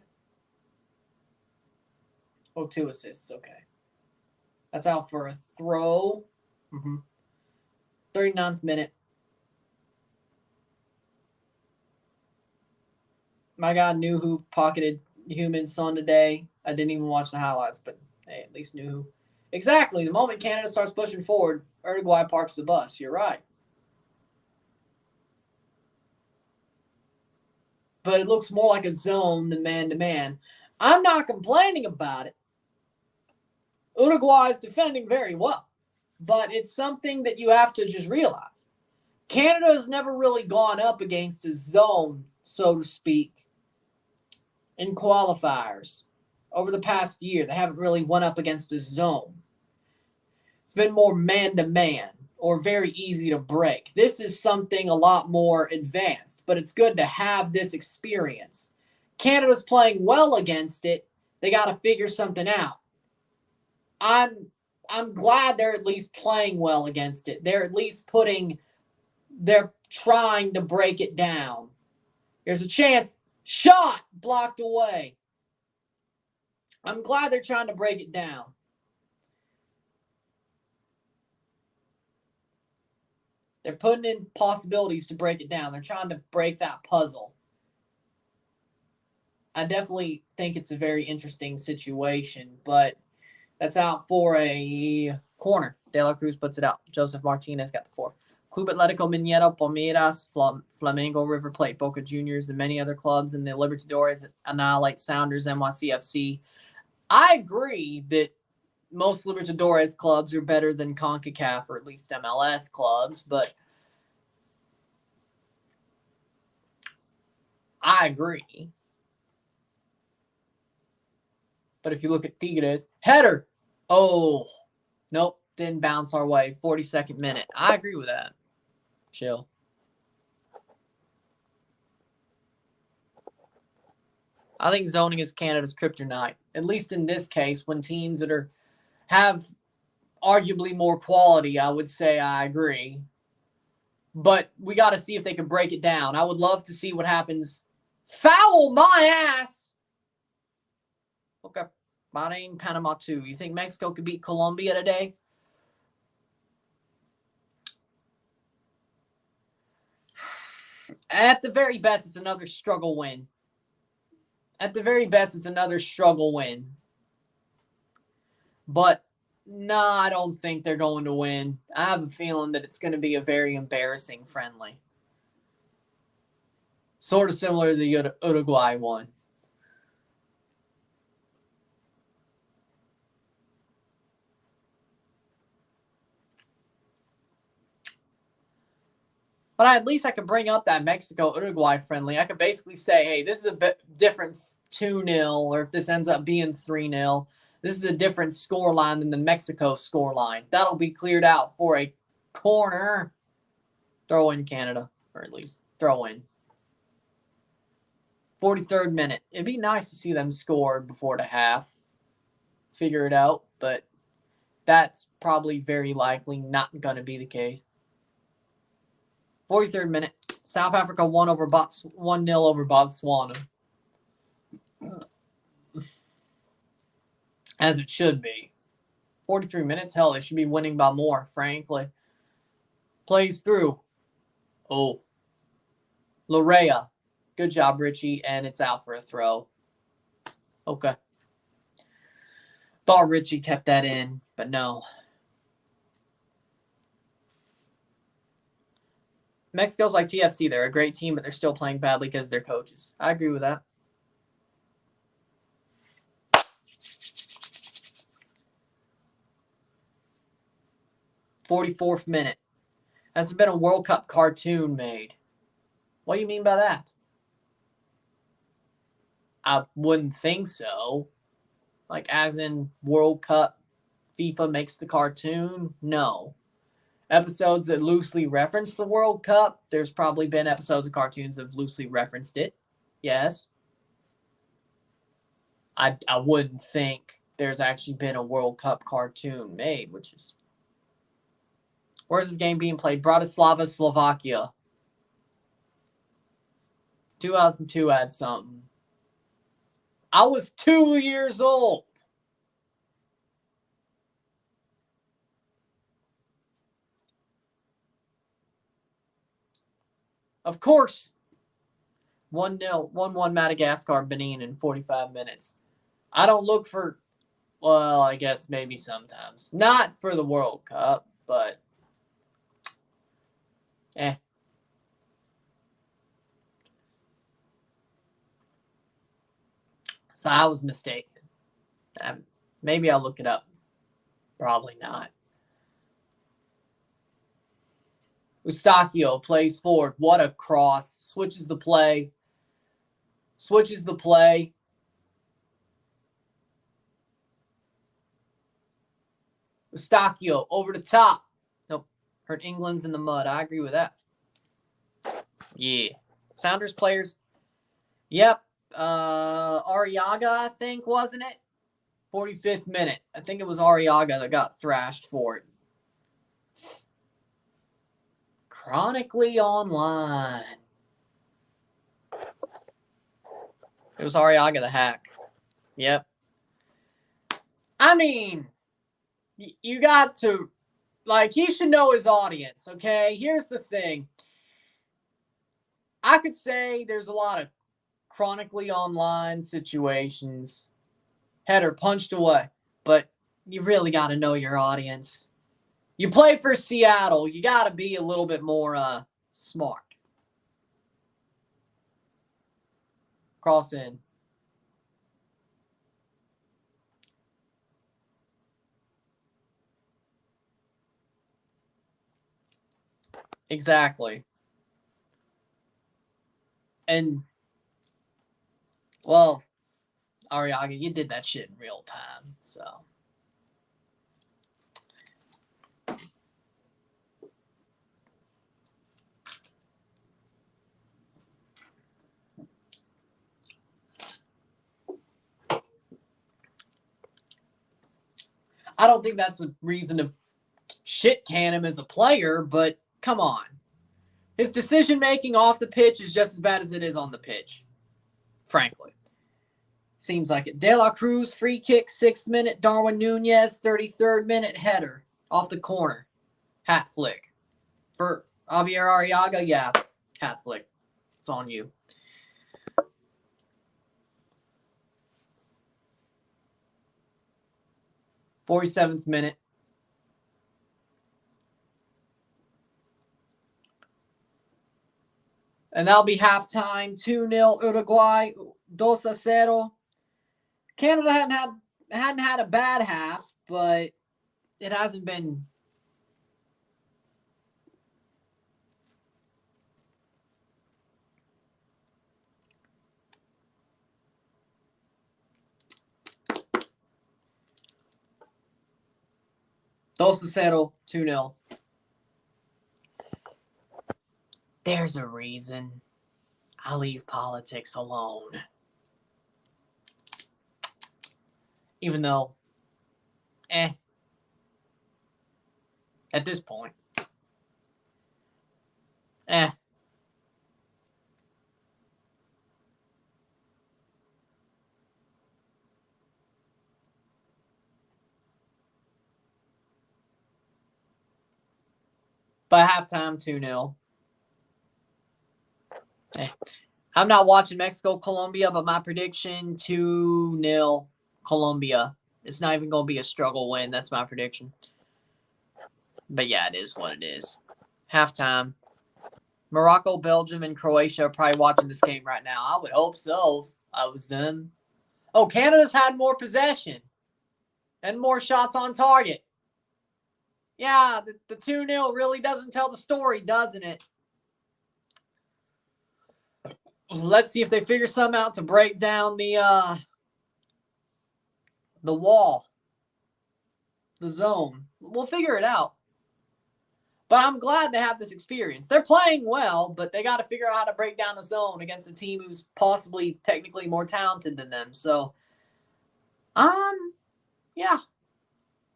Oh, 2 assists. Okay. That's out for a throw. 39th minute. My God knew who pocketed Human's son today. I didn't even watch the highlights, but hey, at least knew who. Exactly. The moment Canada starts pushing forward, Uruguay parks the bus. You're right. But it looks more like a zone than man-to-man. I'm not complaining about it. Uruguay is defending very well. But it's something that you have to just realize. Canada has never really gone up against a zone, so to speak, in qualifiers. Over the past year, they haven't really went up against a zone. It's been more man-to-man or very easy to break. This is something a lot more advanced, but it's good to have this experience. Canada's playing well against it. They got to figure something out. I'm glad they're at least playing well against it. They're at least they're trying to break it down. Here's a chance. Shot blocked away. I'm glad they're trying to break it down. They're putting in possibilities to break it down. They're trying to break that puzzle. I definitely think it's a very interesting situation, but that's out for a corner. De La Cruz puts it out. Joseph Martinez got the 4. Club Atletico Mineiro, Palmeiras, Flamengo, River Plate, Boca Juniors, and many other clubs in the Libertadores annihilate Sounders, NYCFC. I agree that most Libertadores clubs are better than CONCACAF or at least MLS clubs, but I agree. But if you look at Tigres, header. Oh, nope, didn't bounce our way. 42nd minute. I agree with that. Chill. I think zoning is Canada's kryptonite, at least in this case, when teams that have arguably more quality, I would say I agree. But we got to see if they can break it down. I would love to see what happens. Foul my ass! Okay. Bahrain, Panama 2. You think Mexico could beat Colombia today? At the very best, it's another struggle win. At the very best, it's another struggle win. But, nah, I don't think they're going to win. I have a feeling that it's going to be a very embarrassing friendly. Sort of similar to the Uruguay one. But at least I could bring up that Mexico-Uruguay friendly. I could basically say, hey, this is a bit different 2-0, or if this ends up being 3-0, this is a different scoreline than the Mexico scoreline. That'll be cleared out for a corner. Throw in Canada, or at least throw in. 43rd minute. It'd be nice to see them score before the half. Figure it out, but that's probably very likely not going to be the case. 43rd minute. South Africa 1-0 over Botswana. As it should be. 43 minutes? Hell, they should be winning by more, frankly. Plays through. Oh. Larea. Good job, Richie. And it's out for a throw. Okay. Thought Richie kept that in, but no. Mexico's like TFC. They're a great team, but they're still playing badly because they're coaches. I agree with that. "44th minute. Has there been a World Cup cartoon made?" What do you mean by that? I wouldn't think so. Like, as in World Cup, FIFA makes the cartoon? No. Episodes that loosely reference the World Cup, there's probably been episodes of cartoons that have loosely referenced it. Yes. I wouldn't think there's actually been a World Cup cartoon made, which is... Where's this game being played? Bratislava, Slovakia. 2002 had something. I was 2 years old. Of course. 1-0, 1-1 Madagascar, Benin in 45 minutes. I don't look for, well, I guess maybe sometimes. Not for the World Cup, but So I was mistaken. Maybe I'll look it up. Probably not. Eustachio plays forward. What a cross. Switches the play. Eustachio over the top. Nope. Hurt England's in the mud. I agree with that. Yeah. Sounders players. Yep. Arriaga, I think, wasn't it? 45th minute. I think it was Arriaga that got thrashed for it. Chronically Online. It was Arriaga the hack. Yep. I mean, you got to, like, he should know his audience, okay? Here's the thing. I could say there's a lot of chronically online situations. Header punched away. But you really got to know your audience. You play for Seattle. You got to be a little bit more smart. Cross in. Exactly. And, well, Arriaga, you did that shit in real time, so. I don't think that's a reason to shit can him as a player, but come on. His decision-making off the pitch is just as bad as it is on the pitch, frankly. Seems like it. De La Cruz, free kick, 6th minute. Darwin Nunez, 33rd minute header off the corner. Hat flick. For Javier Arriaga, yeah, hat flick. It's on you. .47th minute. And that'll be halftime. 2-0 Uruguay, 2-0. Canada hadn't had a bad half, but it hasn't been. Dos to 0, 2-0. There's a reason I leave politics alone. Even though, at this point, By halftime, 2-0. I'm not watching Mexico-Colombia, but my prediction, 2-0 Colombia. It's not even going to be a struggle win. That's my prediction. But yeah, it is what it is. Halftime. Morocco, Belgium, and Croatia are probably watching this game right now. I would hope so. I was them. Oh, Canada's had more possession and more shots on target. Yeah, the 2-0 really doesn't tell the story, doesn't it? Let's see if they figure something out to break down the wall, the zone. We'll figure it out. But I'm glad they have this experience. They're playing well, but they got to figure out how to break down the zone against a team who's possibly technically more talented than them. So, yeah,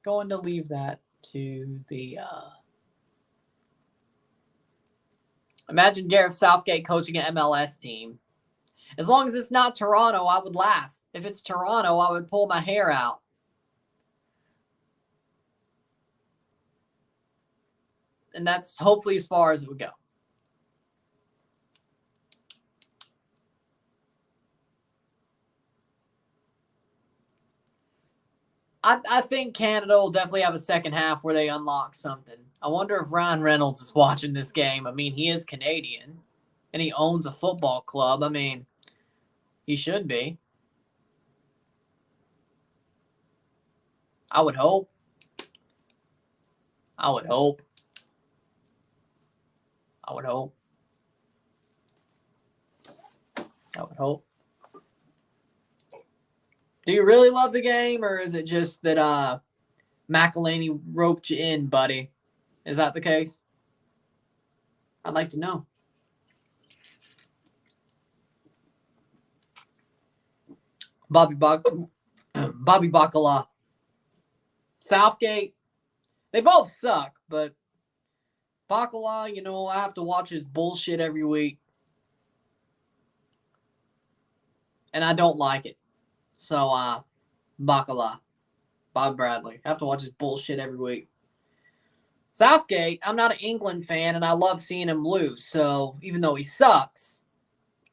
going to leave that to the. Imagine Gareth Southgate coaching an MLS team. As long as it's not Toronto, I would laugh. If it's Toronto, I would pull my hair out. And that's hopefully as far as it would go. I think Canada will definitely have a second half where they unlock something. I wonder if Ryan Reynolds is watching this game. I mean, he is Canadian, and he owns a football club. I mean, he should be. I would hope. I would hope. I would hope. I would hope. Do you really love the game, or is it just that McElhaney roped you in, buddy? Is that the case? I'd like to know. Bobby Bacala. Southgate. They both suck, but Bacala, I have to watch his bullshit every week. And I don't like it. So, Bacala. Bob Bradley. I have to watch his bullshit every week. Southgate, I'm not an England fan, and I love seeing him lose. So, even though he sucks,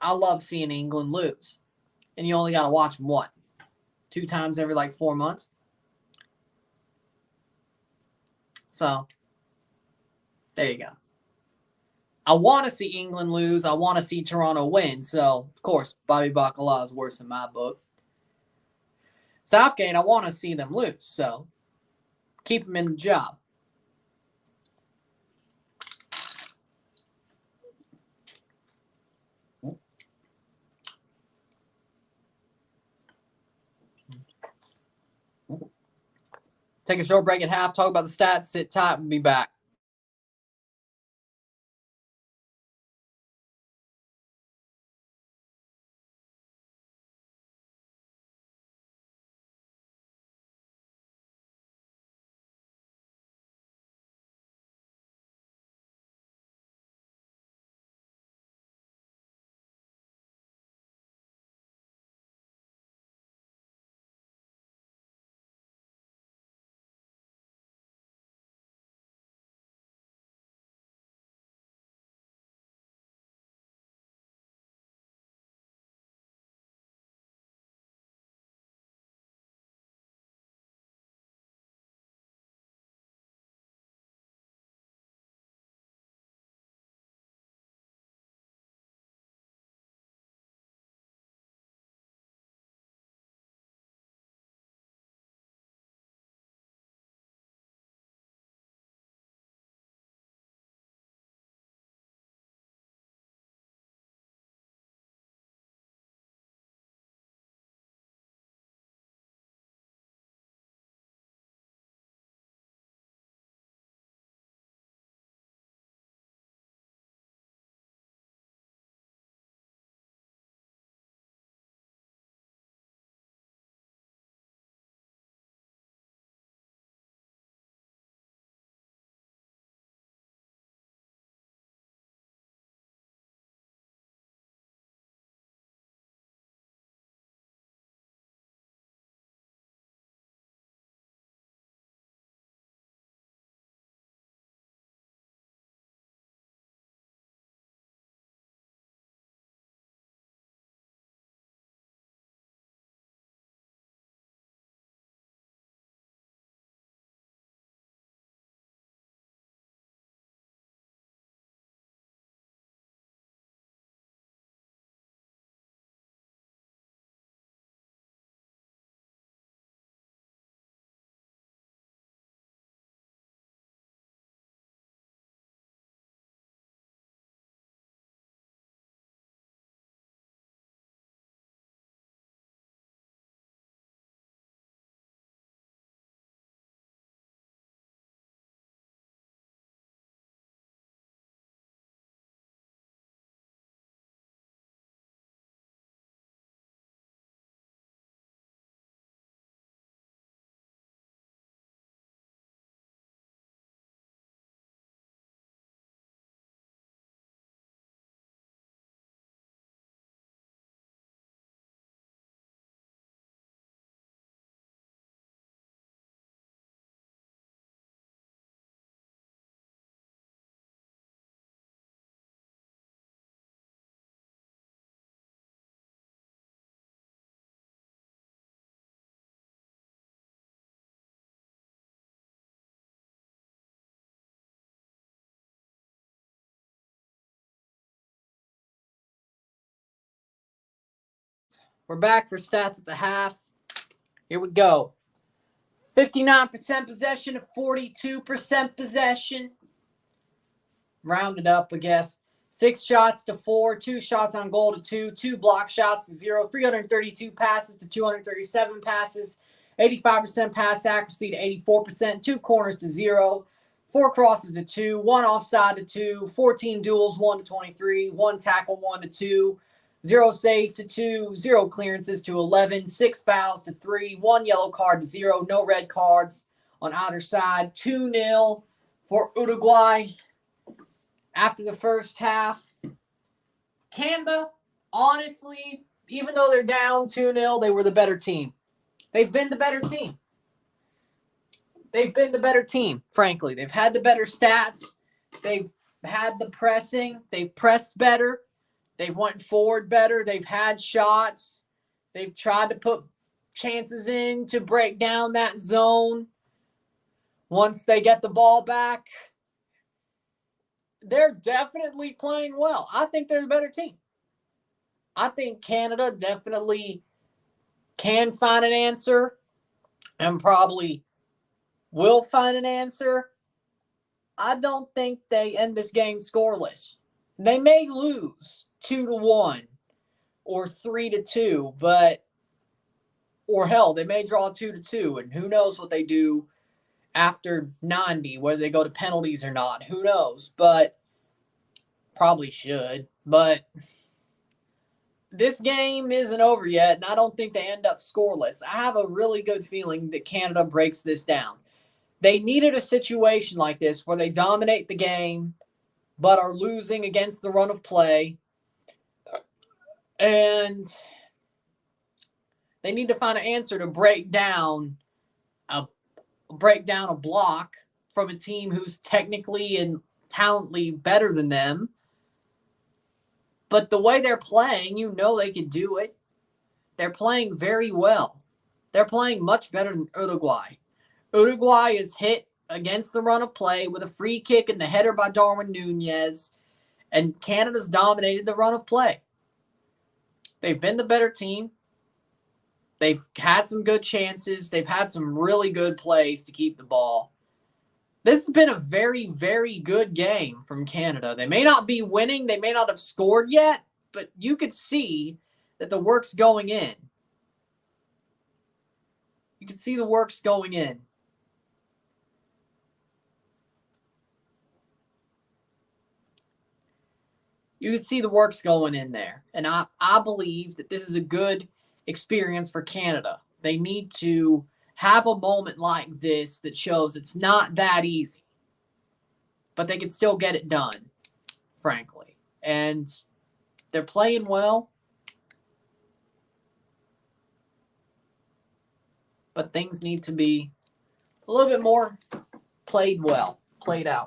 I love seeing England lose. And you only got to watch him, 2 times every, 4 months? So, there you go. I want to see England lose. I want to see Toronto win. So, of course, Bobby Bacala is worse in my book. Southgate, I want to see them lose. So, keep him in the job. Take a short break at half, talk about the stats, sit tight, and be back. We're back for stats at the half. Here we go. 59% possession to 42% possession. Rounded up, I guess. 6 shots to 4, 2 shots on goal to 2, 2 block shots to 0, 332 passes to 237 passes, 85% pass accuracy to 84%, 2 corners to 0, 4 crosses to 2, 1 offside to 2, 14 duels 1 to 23, 1 tackle 1 to 2, 0 saves to 2, 0 clearances to 11, 6 fouls to 3, 1 yellow card to 0, no red cards on either side. 2-0 for Uruguay. After the first half, Canada, honestly, even though they're down 2-0, they were the better team. They've been the better team. They've been the better team, frankly. They've had the better stats. They've had the pressing. They've pressed better. They've went forward better. They've had shots. They've tried to put chances in to break down that zone. Once they get the ball back, they're definitely playing well. I think they're the better team. I think Canada definitely can find an answer and probably will find an answer. I don't think they end this game scoreless. They may lose 2-1 or 3-2, but or hell, they may draw 2-2, and who knows what they do after 90, whether they go to penalties or not. Who knows? But probably should. But this game isn't over yet, and I don't think they end up scoreless. I have a really good feeling that Canada breaks this down. They needed a situation like this where they dominate the game but are losing against the run of play. And they need to find an answer to break down a block from a team who's technically and talently better than them. But the way they're playing, you know they could do it. They're playing very well. They're playing much better than Uruguay. Uruguay is hit against the run of play with a free kick and the header by Darwin Nunez, and Canada's dominated the run of play. They've been the better team. They've had some good chances. They've had some really good plays to keep the ball. This has been a very, very good game from Canada. They may not be winning. They may not have scored yet, but you could see that the work's going in. You can see the work's going in. You can see the work's going in there. And I believe that this is a good experience for Canada. They need to have a moment like this that shows it's not that easy. But they can still get it done, frankly. And they're playing well. But things need to be a little bit more played out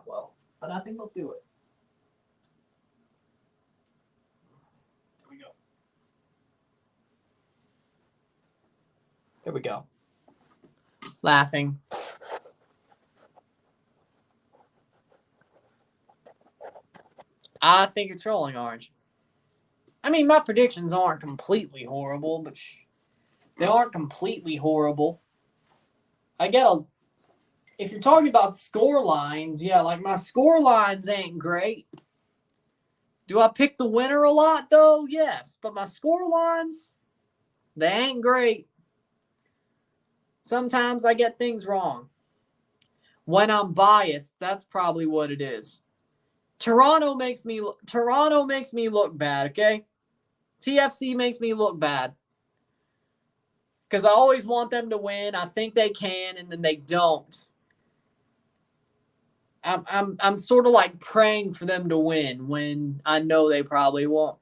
well. But I think they'll do it. There we go. Laughing. I think you're trolling, Orange. I mean, my predictions aren't completely horrible, but they aren't completely horrible. If you're talking about score lines, yeah, like my score lines ain't great. Do I pick the winner a lot, though? Yes, but my score lines, they ain't great. Sometimes I get things wrong. When I'm biased, that's probably what it is. Toronto makes me look bad, okay? TFC makes me look bad. Because I always want them to win. I think they can, and then they don't. I'm sort of like praying for them to win when I know they probably won't.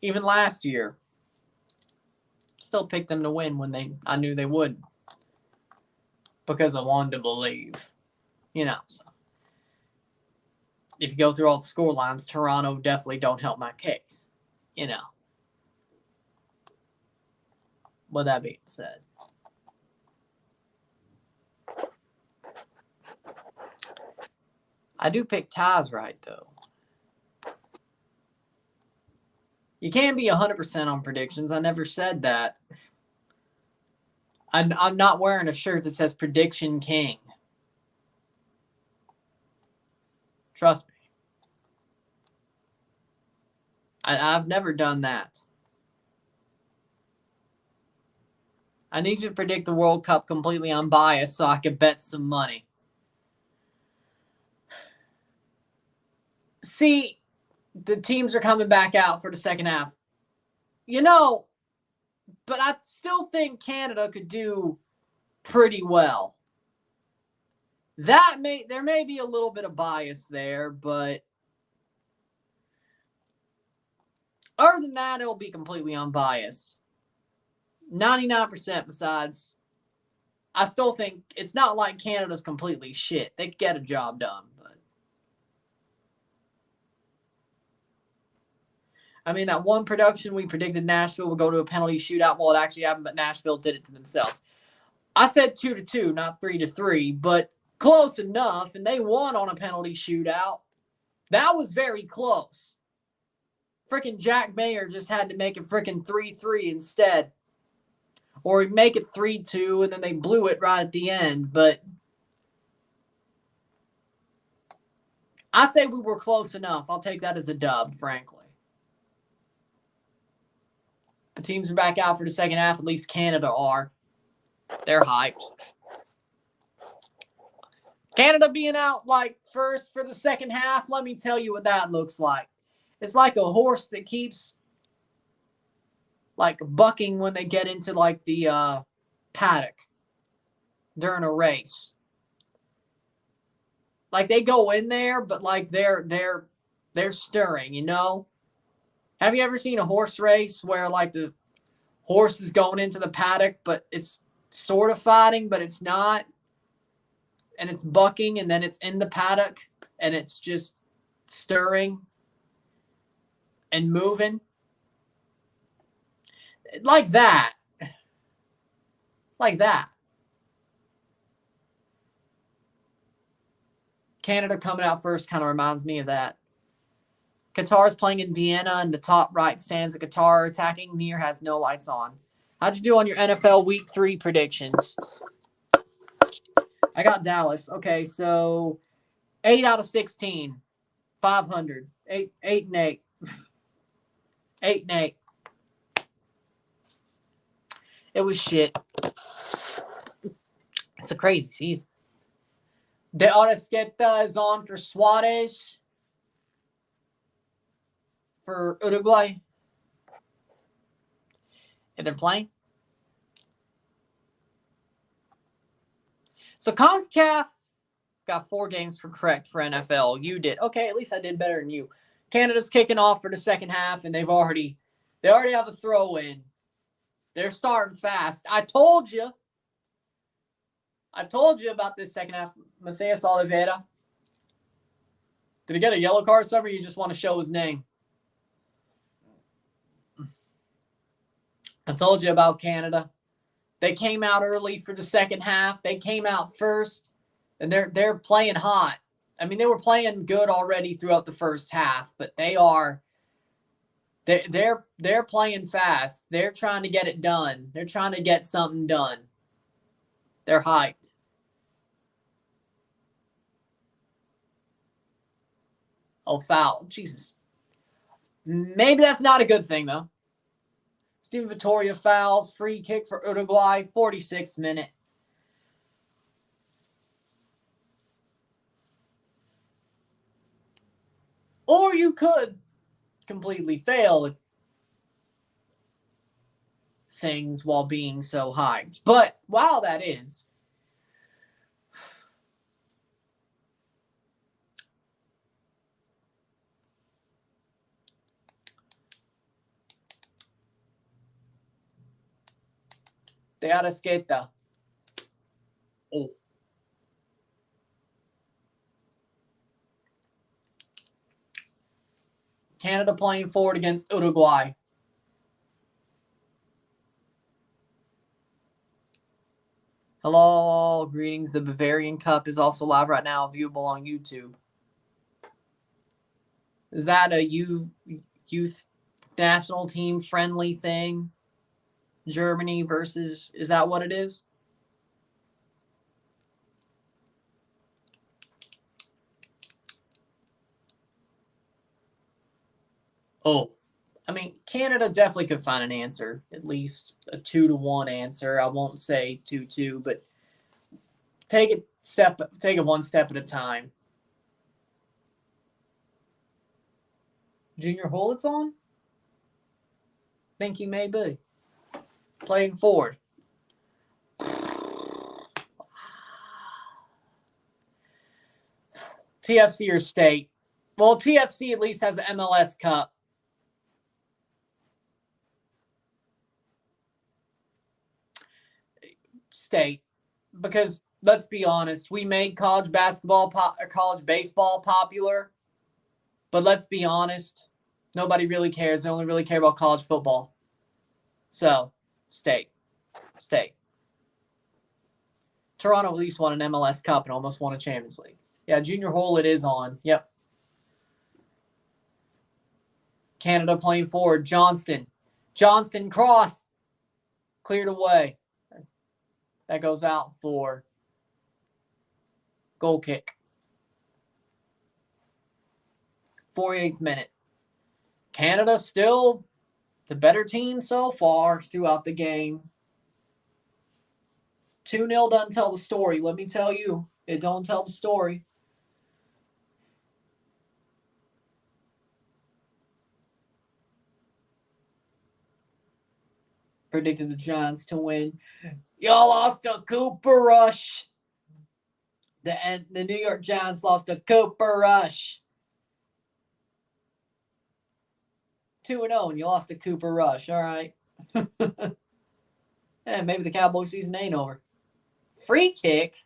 Even last year, still picked them to win when I knew they wouldn't. Because I wanted to believe. So. If you go through all the score lines, Toronto definitely don't help my case. With that being said. I do pick ties right, though. You can't be 100% on predictions. I never said that. I'm not wearing a shirt that says Prediction King. Trust me. I've never done that. I need you to predict the World Cup completely unbiased so I can bet some money. See, the teams are coming back out for the second half. You know, but I still think Canada could do pretty well. There may be a little bit of bias there, but other than that, it'll be completely unbiased. 99% besides, I still think it's not like Canada's completely shit. They could get a job done, but I mean, that one production we predicted Nashville would go to a penalty shootout. Well, it actually happened, but Nashville did it to themselves. I said 2-2, not 3-3, but close enough, and they won on a penalty shootout. That was very close. Freaking Jack Mayer just had to make it freaking 3-3 instead. Or he'd make it 3-2, and then they blew it right at the end. But I say we were close enough. I'll take that as a dub, frankly. The teams are back out for the second half. At least Canada are. They're hyped. Canada being out like first for the second half, let me tell you what that looks like. It's like a horse that keeps like bucking when they get into like the paddock during a race. Like they go in there, but like they're stirring, you know? Have you ever seen a horse race where like the horse is going into the paddock, but it's sort of fighting, but it's not? And it's bucking, and then it's in the paddock, and it's just stirring and moving. Like that. Like that. Canada coming out first kind of reminds me of that. Qatar's playing in Vienna, and the top right stands a Qatar attacking. Near has no lights on. How'd you do on your NFL Week 3 predictions? I got Dallas. Okay, so 8 out of 16. 500. 8 and 8. 8 and 8. It was shit. It's a crazy season. De Arrasqueta is on for Suarez. For Uruguay. And they're playing. So CONCACAF got 4 games for correct for NFL. You did. Okay, at least I did better than you. Canada's kicking off for the second half, and they already have a throw in. They're starting fast. I told you about this second half. Matheus Oliveira. Did he get a yellow card or something, or you just want to show his name? I told you about Canada. They came out early for the second half. They came out first, and they're playing hot. I mean, they were playing good already throughout the first half, but they're playing fast. They're trying to get it done. They're trying to get something done. They're hyped. Oh, foul. Jesus. Maybe that's not a good thing, though. Steven Vittoria fouls. Free kick for Uruguay. 46th minute. Or you could completely fail things while being so hyped. But wow, that is. De Arrasqueta. Oh. Canada playing forward against Uruguay. Hello, greetings. The Bavarian Cup is also live right now, viewable on YouTube. Is that a youth national team friendly thing. Germany versus, is that what it is? Oh, I mean, Canada definitely could find an answer, at least a 2-1 answer. I won't say 2-2, but take it one step at a time. Junior Holitz on? Think he may be. Playing forward. TFC or State? Well, TFC at least has an MLS Cup. State. Because let's be honest, we made college basketball or college baseball popular. But let's be honest, nobody really cares. They only really care about college football. So, State. Toronto at least won an MLS Cup and almost won a Champions League. Yeah, Junior Holitz is on. Yep. Canada playing forward. Johnston cross. Cleared away. That goes out for goal kick. 48th minute. Canada still the better team so far throughout the game. 2-0 doesn't tell the story. Let me tell you, it don't tell the story. Predicted the Giants to win. Y'all lost a Cooper Rush. The New York Giants lost a Cooper Rush. 2-0 and you lost a Cooper Rush. All right. Yeah, maybe the Cowboy season ain't over. Free kick.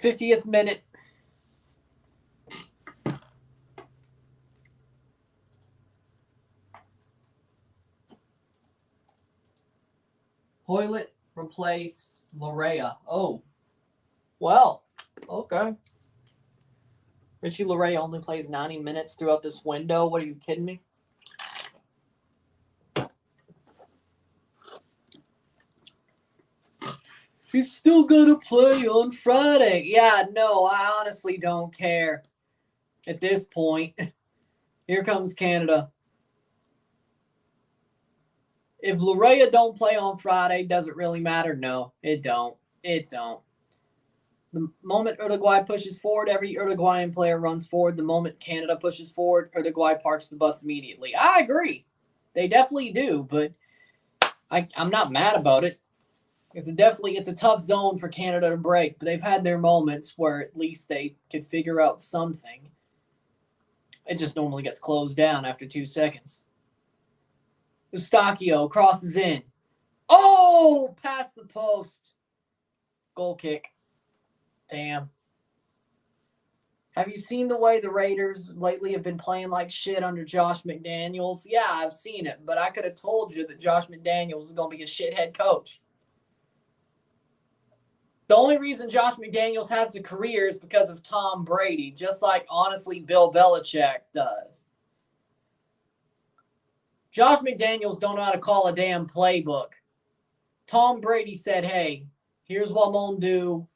'50th minute. Hoylett replaced Larea. Oh. Well, okay. Richie Larea only plays 90 minutes throughout this window. What, are you kidding me? He's still gonna play on Friday. Yeah, no, I honestly don't care. At this point, here comes Canada. If Larea don't play on Friday, does it really matter? No, it don't. It don't. The moment Uruguay pushes forward, every Uruguayan player runs forward. The moment Canada pushes forward, Uruguay parks the bus immediately. I agree. They definitely do, but I'm not mad about it. It's a tough zone for Canada to break, but they've had their moments where at least they could figure out something. It just normally gets closed down after 2 seconds. Eustachio crosses in. Oh, past the post. Goal kick. Damn. Have you seen the way the Raiders lately have been playing like shit under Josh McDaniels? Yeah, I've seen it, but I could have told you that Josh McDaniels is going to be a shithead coach. The only reason Josh McDaniels has a career is because of Tom Brady, just like, honestly, Bill Belichick does. Josh McDaniels don't know how to call a damn playbook. Tom Brady said, hey, here's what I'm going to do.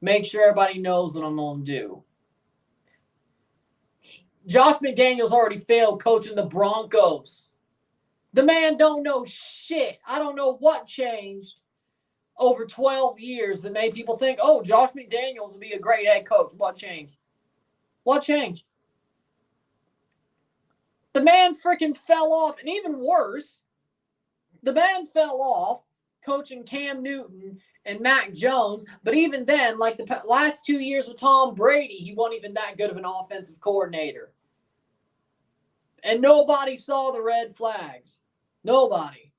Make sure everybody knows what I'm going to do. Josh McDaniels already failed coaching the Broncos. The man don't know shit. I don't know what changed over 12 years that made people think, oh, Josh McDaniels would be a great head coach. What changed? What changed? The man freaking fell off. And even worse, the man fell off coaching Cam Newton and Mac Jones. But even then, like the last 2 years with Tom Brady, he wasn't even that good of an offensive coordinator. And nobody saw the red flags. Nobody.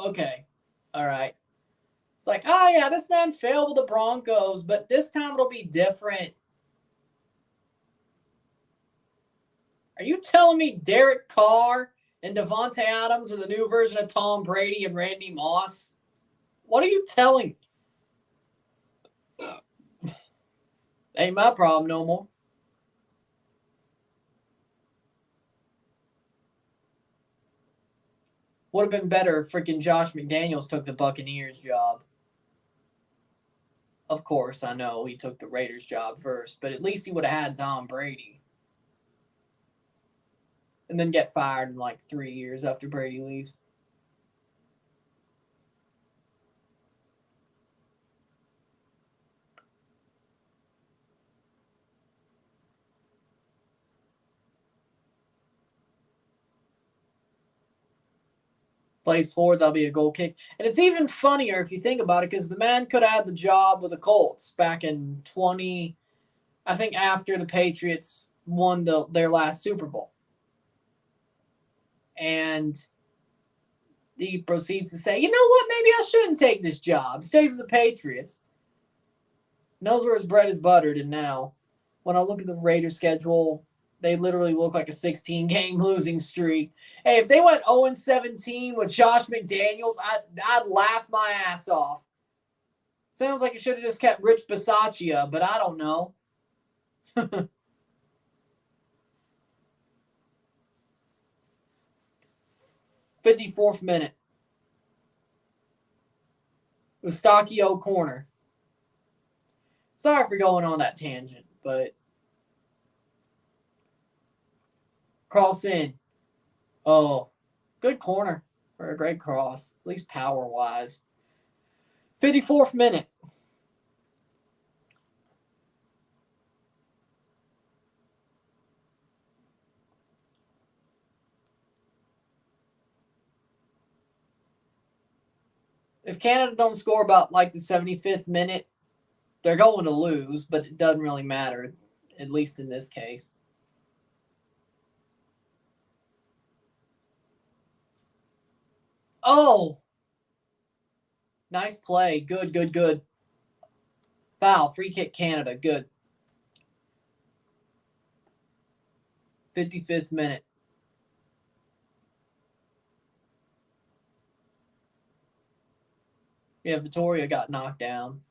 Okay. All right. It's like, oh, yeah, this man failed with the Broncos, but this time it'll be different. Are you telling me Derek Carr and Devontae Adams are the new version of Tom Brady and Randy Moss? What are you telling me? Ain't my problem no more. Would have been better if freaking Josh McDaniels took the Buccaneers job. Of course, I know he took the Raiders job first, but at least he would have had Tom Brady. And then get fired in like 3 years after Brady leaves. Plays forward, that'll be a goal kick. And it's even funnier if you think about it, because the man could have had the job with the Colts back in I think after the Patriots won their last Super Bowl. And he proceeds to say, you know what, maybe I shouldn't take this job. Stay for the Patriots. Knows where his bread is buttered, and now when I look at the Raiders schedule, they literally look like a 16-game losing streak. Hey, if they went 0-17 with Josh McDaniels, I'd laugh my ass off. Sounds like you should have just kept Rich Bisaccia, but I don't know. 54th minute. Eustachio corner. Sorry for going on that tangent, but cross in. Oh, good corner for a great cross, at least power-wise. 54th minute. If Canada don't score about like the 75th minute, they're going to lose, but it doesn't really matter, at least in this case. Oh! Nice play. Good, good, good. Foul. Free kick Canada. Good. 55th minute. Yeah, Vittoria got knocked down.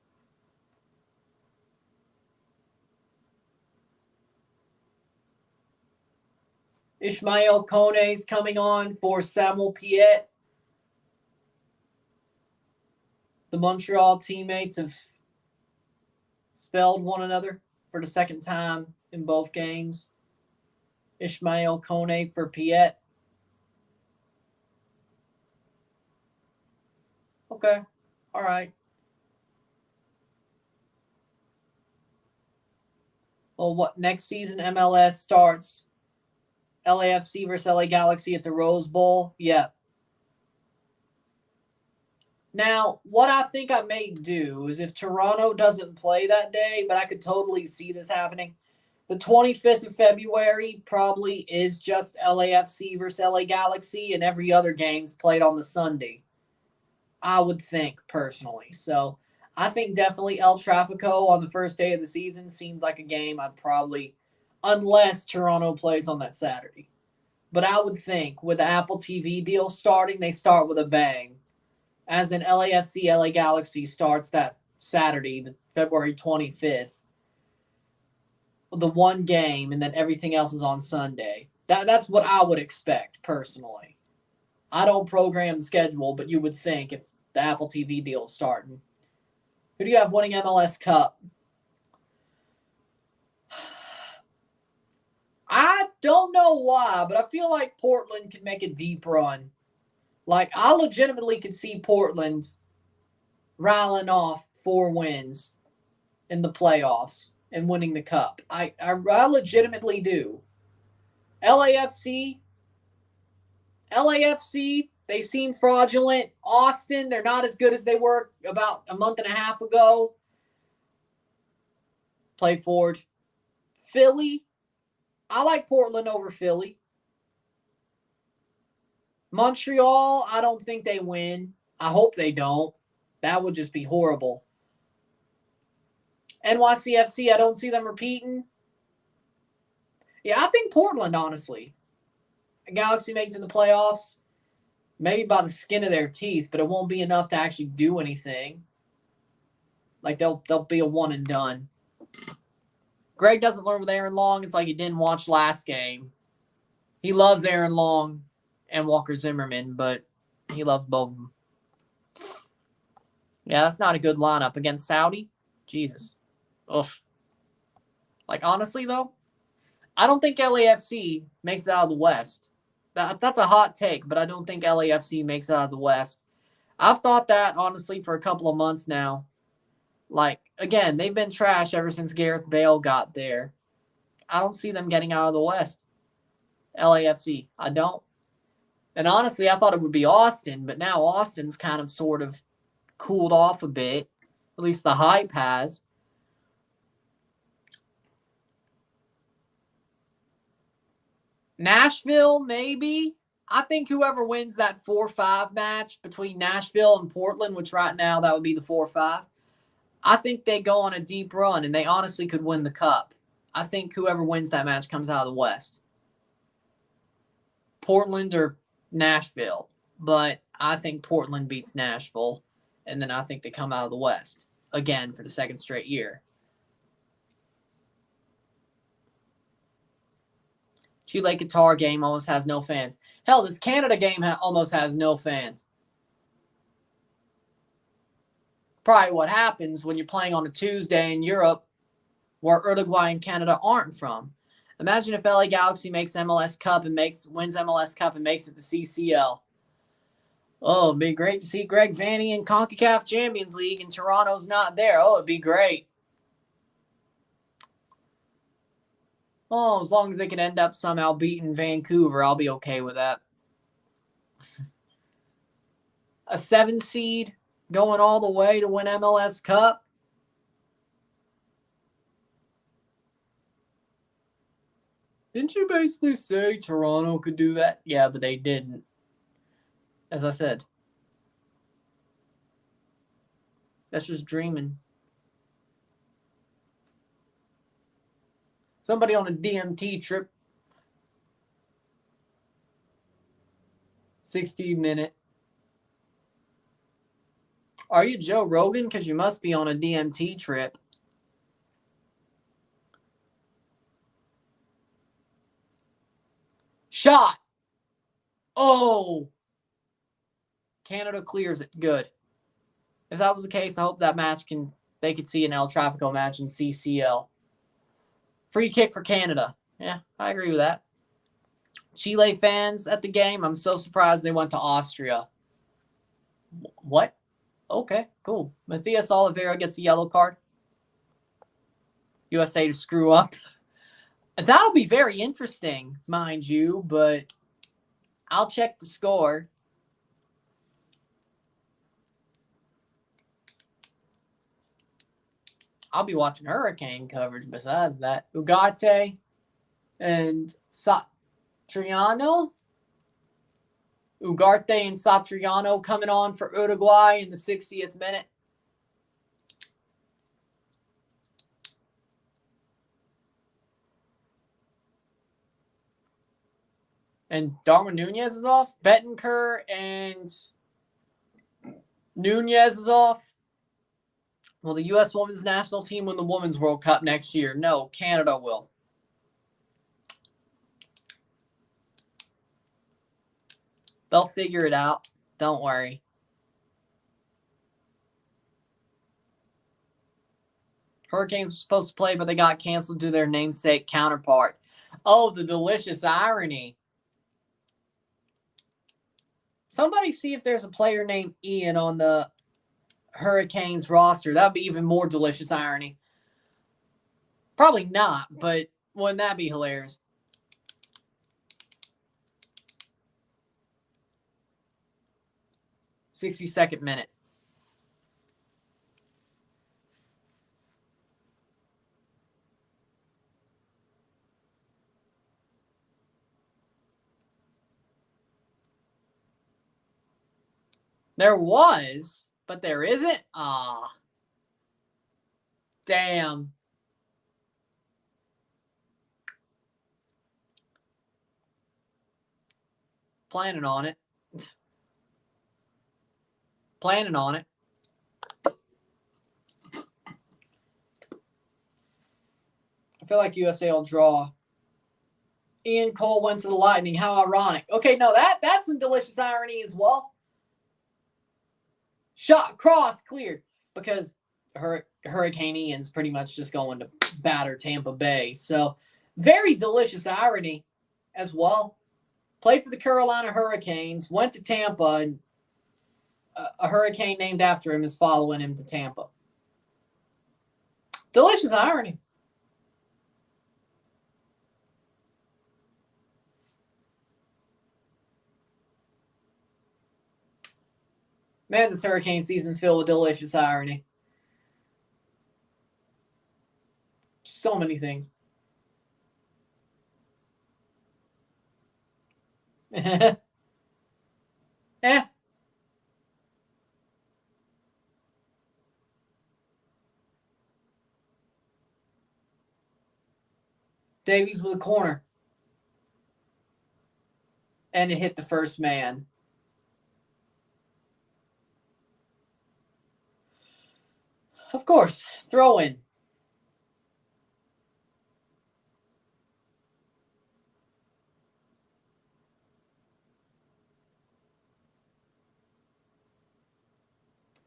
Ishmael Kone's coming on for Samuel Piet. The Montreal teammates have spelled one another for the second time in both games. Ishmael Kone for Piet. Okay. All right. Well, what next season MLS starts? LAFC versus LA Galaxy at the Rose Bowl? Yeah. Now, what I think I may do is if Toronto doesn't play that day, but I could totally see this happening, the 25th of February probably is just LAFC versus LA Galaxy, and every other game's played on the Sunday. I would think, personally. So I think definitely El Trafico on the first day of the season seems like a game I'd probably, unless Toronto plays on that Saturday. But I would think with the Apple TV deal starting, they start with a bang. As in LAFC, LA Galaxy starts that Saturday, the February 25th. The one game, and then everything else is on Sunday. That's what I would expect, personally. I don't program the schedule, but you would think if the Apple TV deal is starting. Who do you have winning MLS Cup? I don't know why, but I feel like Portland can make a deep run. Like, I legitimately could see Portland riling off 4 wins in the playoffs and winning the Cup. I legitimately do. LAFC, they seem fraudulent. Austin, they're not as good as they were about a month and a half ago. Play forward. Philly, I like Portland over Philly. Montreal, I don't think they win. I hope they don't. That would just be horrible. NYCFC, I don't see them repeating. Yeah, I think Portland, honestly. Galaxy makes it in the playoffs, maybe by the skin of their teeth, but it won't be enough to actually do anything. Like, they'll be a one and done. Greg doesn't learn with Aaron Long. It's like he didn't watch last game. He loves Aaron Long and Walker Zimmerman, but he loves both of them. Yeah, that's not a good lineup against Saudi. Jesus. Ugh. Like, honestly, though, I don't think LAFC makes it out of the West. That's a hot take, but I don't think LAFC makes it out of the West. I've thought that, honestly, for a couple of months now. Like, again, they've been trash ever since Gareth Bale got there. I don't see them getting out of the West. LAFC. I don't. And honestly, I thought it would be Austin, but now Austin's kind of sort of cooled off a bit. At least the hype has. Nashville, maybe. I think whoever wins that 4-5 match between Nashville and Portland, which right now that would be the 4-5, I think they go on a deep run and they honestly could win the cup. I think whoever wins that match comes out of the West. Portland or Nashville. But I think Portland beats Nashville, and then I think they come out of the West again for the second straight year. Chile Qatar game almost has no fans. Hell, this Canada game almost has no fans. Probably what happens when you're playing on a Tuesday in Europe where Uruguay and Canada aren't from. Imagine if LA Galaxy makes MLS Cup and wins MLS Cup and makes it to CCL. Oh, it'd be great to see Greg Vanney in CONCACAF Champions League and Toronto's not there. Oh, it'd be great. Oh, as long as they can end up somehow beating Vancouver, I'll be okay with that. A 7 seed going all the way to win MLS Cup. Didn't you basically say Toronto could do that? Yeah, but they didn't. As I said. That's just dreaming. Somebody on a DMT trip. 60-minute. Are you Joe Rogan? Because you must be on a DMT trip. Shot. Oh. Canada clears it. Good. If that was the case, I hope that match they could see an El Trafico match in CCL. Free kick for Canada. Yeah, I agree with that. Chile fans at the game, I'm so surprised they went to Austria. What? Okay, cool. Matthias Oliveira gets a yellow card. USA to screw up. That'll be very interesting, mind you, but I'll check the score. I'll be watching Hurricane coverage besides that. Ugarte and Satriano. Ugarte and Satriano coming on for Uruguay in the 60th minute. And Darwin Nunez is off. Betancourt and Nunez is off. Will the U.S. Women's National Team win the Women's World Cup next year? No, Canada will. They'll figure it out. Don't worry. Hurricanes were supposed to play, but they got canceled to their namesake counterpart. Oh, the delicious irony. Somebody see if there's a player named Ian on the Hurricanes roster. That would be even more delicious irony. Probably not, but wouldn't that be hilarious? "60-second minute. There was, But there isn't? Ah. Damn. Planning on it. Planning on it. I feel like USA will draw. Ian Cole went to the Lightning. How ironic. Okay, no, that's some delicious irony as well. Shot, cross, cleared. Because Hurricane Ian's pretty much just going to batter Tampa Bay. So, very delicious irony as well. Played for the Carolina Hurricanes, went to Tampa, and a hurricane named after him is following him to Tampa. Delicious irony. Man, this hurricane season's filled with delicious irony. So many things. Eh. Davies with a corner. And it hit the first man. Of course, throw in.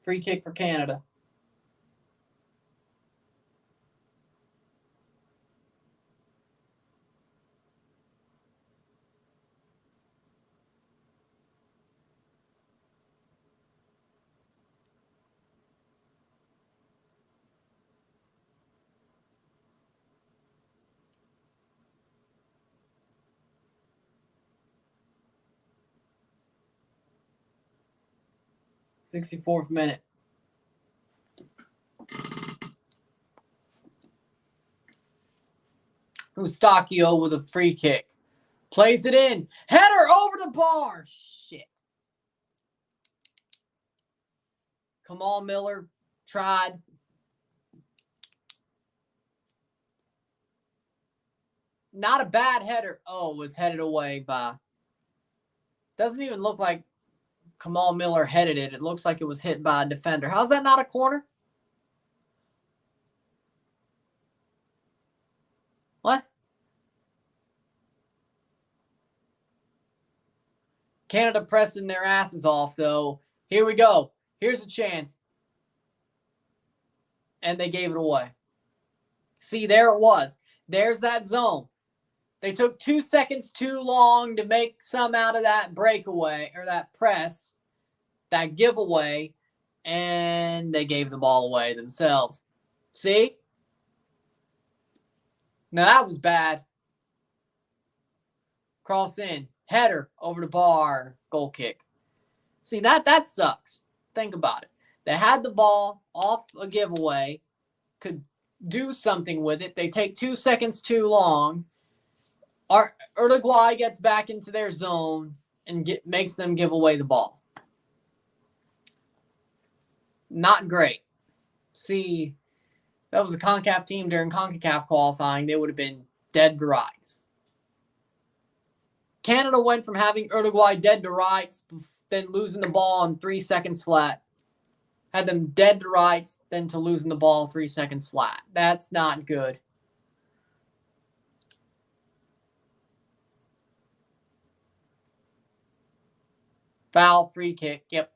Free kick for Canada. '64th minute. Eustachio with a free kick. Plays it in. Header over the bar. Shit. Come on, Miller. Tried. Not a bad header. Oh, was headed away by. Doesn't even look like Kamal Miller headed it. It looks like it was hit by a defender. How's that not a corner? What? Canada pressing their asses off, though. Here we go. Here's a chance. And they gave it away. See, there it was. There's that zone. They took 2 seconds too long to make some out of that breakaway or that press, that giveaway, and they gave the ball away themselves. See? Now that was bad. Cross in. Header over the bar. Goal kick. See, that sucks. Think about it. They had the ball off a giveaway, could do something with it. They take 2 seconds too long. Uruguay gets back into their zone and makes them give away the ball. Not great. See, that was a CONCACAF team during CONCACAF qualifying. They would have been dead to rights. Canada went from having Uruguay dead to rights, then losing the ball in 3 seconds flat. Had them dead to rights, then to losing the ball 3 seconds flat. That's not good. Foul, free kick. Yep,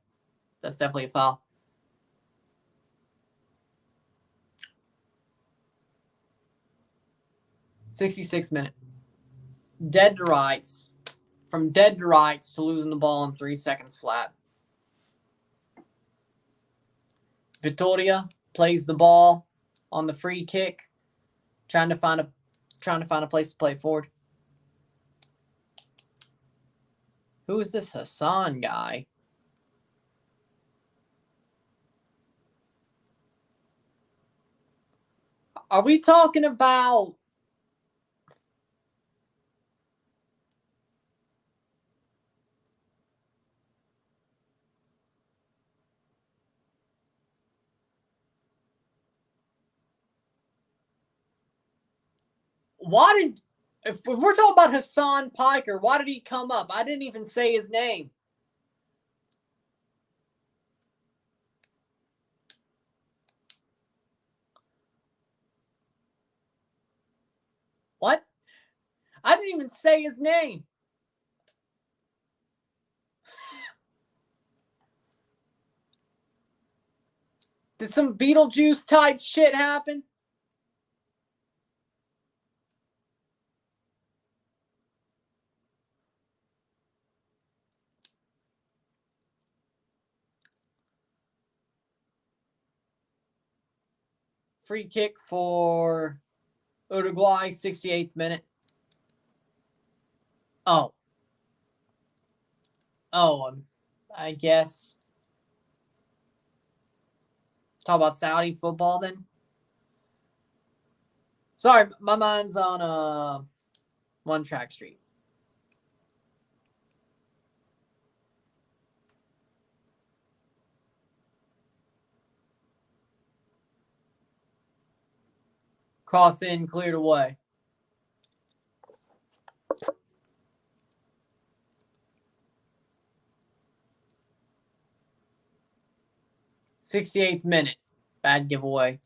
that's definitely a foul. '66th minute. Dead to rights. From dead to rights to losing the ball in 3 seconds flat. Vitoria plays the ball on the free kick, trying to find a place to play forward. Who is this Hassan guy? Are we talking about If we're talking about Hassan Piker, why did he come up? I didn't even say his name. What? I didn't even say his name. Did some Beetlejuice type shit happen? Free kick for Uruguay, 68th minute. Oh, I guess. Talk about Saudi football then. Sorry, my mind's on One Track Street. Cross in, cleared away. '68th minute. Bad giveaway.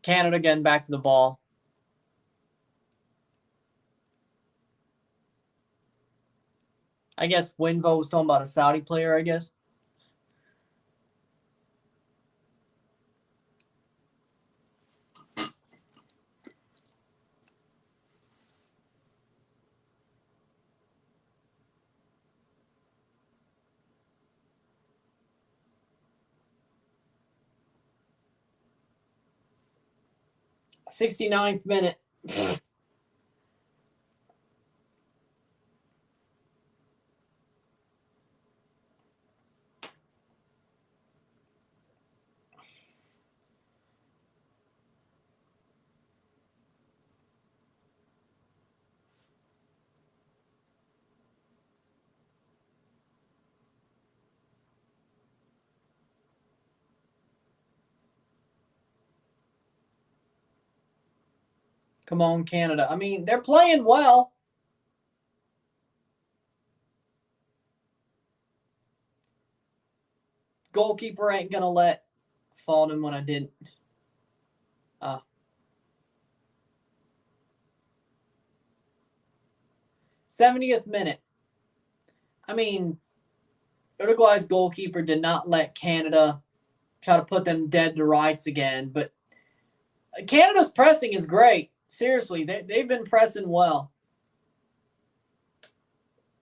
Canada getting back to the ball. I guess Winvo was talking about a Saudi player, I guess. '69th minute. Come on, Canada. I mean, they're playing well. Goalkeeper ain't going to let fault him when I didn't. 70th minute. I mean, Uruguay's goalkeeper did not let Canada try to put them dead to rights again. But Canada's pressing is great. Seriously, they've been pressing well.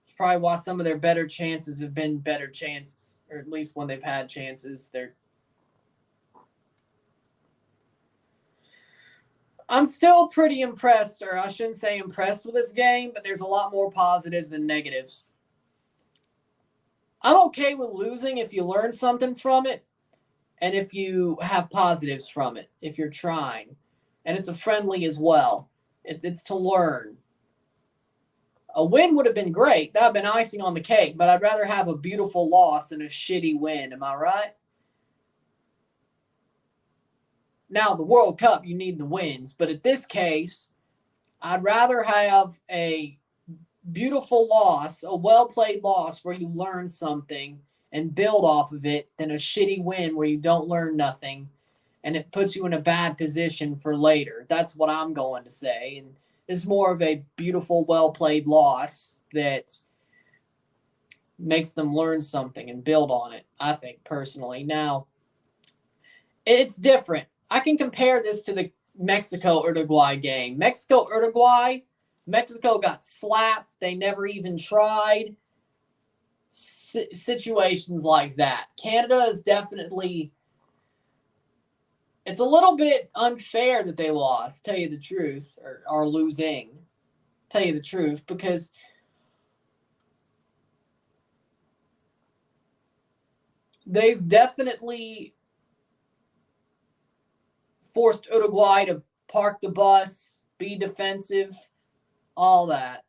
It's probably why some of their better chances have been better chances, or at least when they've had chances. I'm still pretty impressed, or I shouldn't say impressed with this game, but there's a lot more positives than negatives. I'm okay with losing if you learn something from it and if you have positives from it, if you're trying. And it's a friendly as well. It's to learn. A win would have been great. That would have been icing on the cake, but I'd rather have a beautiful loss than a shitty win. Am I right? Now, the World Cup, you need the wins. But in this case, I'd rather have a beautiful loss, a well-played loss where you learn something and build off of it than a shitty win where you don't learn nothing and it puts you in a bad position for later. That's what I'm going to say. And it's more of a beautiful, well-played loss that makes them learn something and build on it, I think, personally. Now, it's different. I can compare this to the Mexico-Uruguay game. Mexico-Uruguay, Mexico got slapped. They never even tried. Situations like that. Canada is definitely... It's a little bit unfair that they lost, tell you the truth, or are losing, tell you the truth, because they've definitely forced Uruguay to park the bus, be defensive, all that.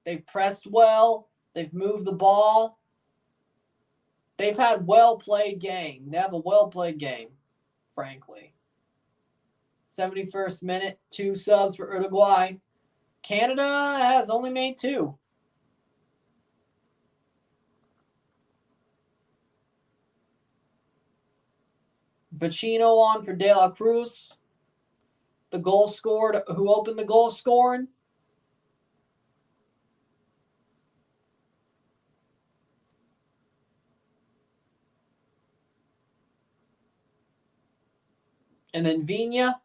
They've pressed well. They've moved the ball. They've had well-played game. They have a well-played game, frankly. 71st minute, 2 subs for Uruguay. Canada has only made 2. Vecino on for De La Cruz. The goal scored. Who opened the goal scoring? And then Vina.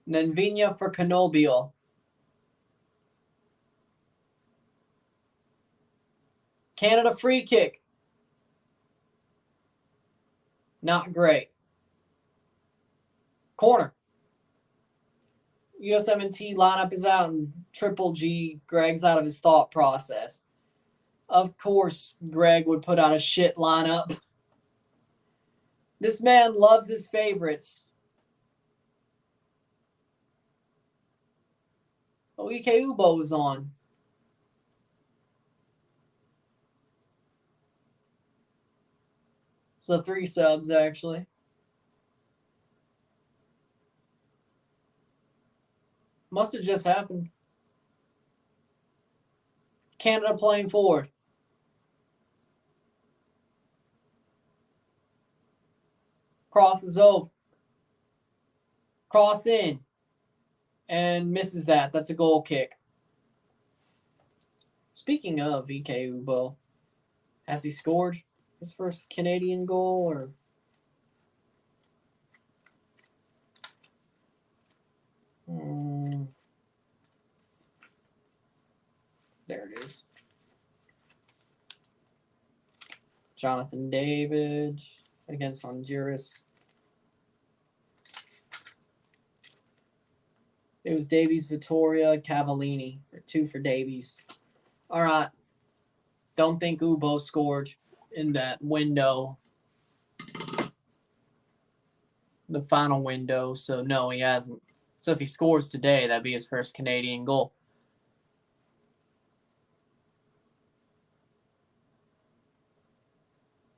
And then Vina for Canobio. Canada free kick. Not great. Corner. USMNT lineup is out and Triple G, Greg's out of his thought process. Of course, Greg would put out a shit lineup. This man loves his favorites. Oh, Ike Ubo is on. So 3 subs, actually. Must have just happened. Canada playing forward. Crosses over. Cross in. And misses that. That's a goal kick. Speaking of Ike Ubo, has he scored his first Canadian goal or? There it is. Jonathan David against Honduras. It was Davies, Vittoria, Cavallini. 2 for Davies. All right. Don't think Ubo scored in that window. The final window. So, no, he hasn't. So, if he scores today, that'd be his first Canadian goal.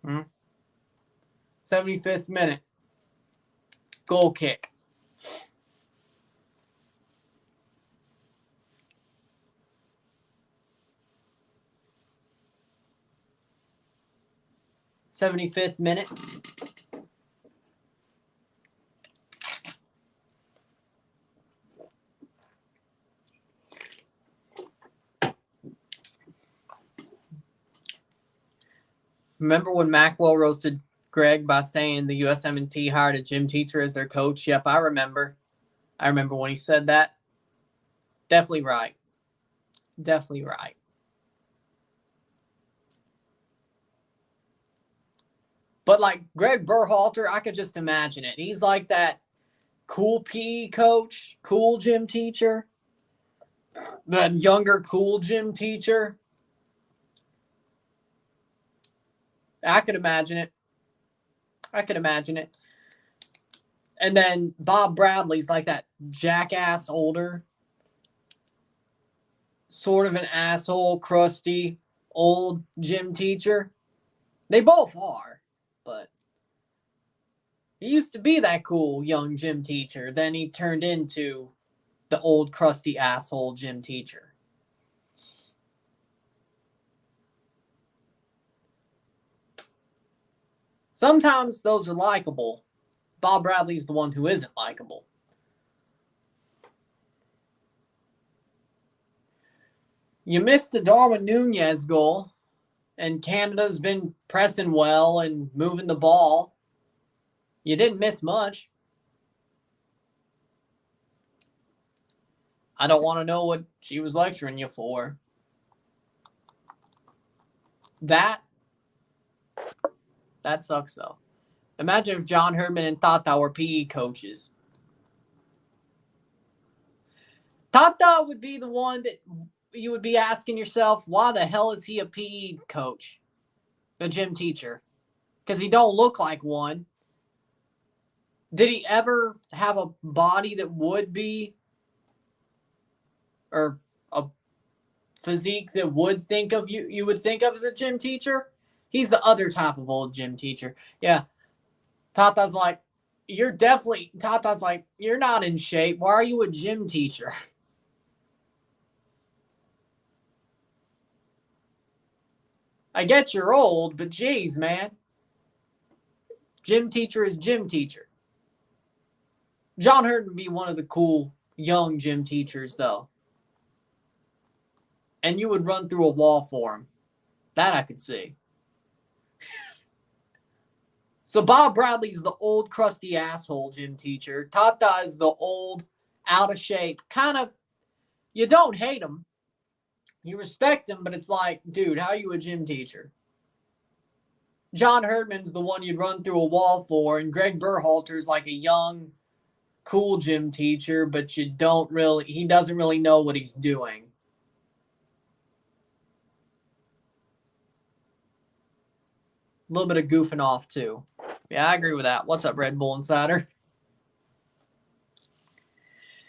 — 75th minute. Goal kick. ~75th minute. Remember when Macwell roasted Greg by saying the USMNT hired a gym teacher as their coach? Yep, I remember. I remember when he said that. Definitely right. Definitely right. But like Greg Berhalter, I could just imagine it. He's like that cool PE coach, cool gym teacher, the younger cool gym teacher. I could imagine it. I could imagine it. And then Bob Bradley's like that jackass older, sort of an asshole, crusty, old gym teacher. They both are, but he used to be that cool young gym teacher. Then he turned into the old, crusty asshole gym teacher. Sometimes those are likable. Bob Bradley's the one who isn't likable. You missed a Darwin Nunez goal, and Canada's been pressing well and moving the ball. You didn't miss much. I don't want to know what she was lecturing you for. That sucks, though. Imagine if John Herdman and Tata were PE coaches. Tata would be the one that you would be asking yourself, why the hell is he a PE coach? A gym teacher? Because he don't look like one. Did he ever have a body that would be, or a physique that would think of you would think of as a gym teacher. He's the other type of old gym teacher. Yeah. Tata's like, Tata's like, you're not in shape. Why are you a gym teacher? I get you're old, but geez, man. Gym teacher is gym teacher. John Hurt would be one of the cool young gym teachers, though. And you would run through a wall for him. That I could see. So Bob Bradley's the old crusty asshole gym teacher. Tata is the old, out of shape, kind of, you don't hate him. You respect him, but it's like, dude, how are you a gym teacher? John Herdman's the one you'd run through a wall for, and Greg Berhalter's like a young, cool gym teacher, but he doesn't really know what he's doing. A little bit of goofing off, too. Yeah, I agree with that. What's up, Red Bull Insider?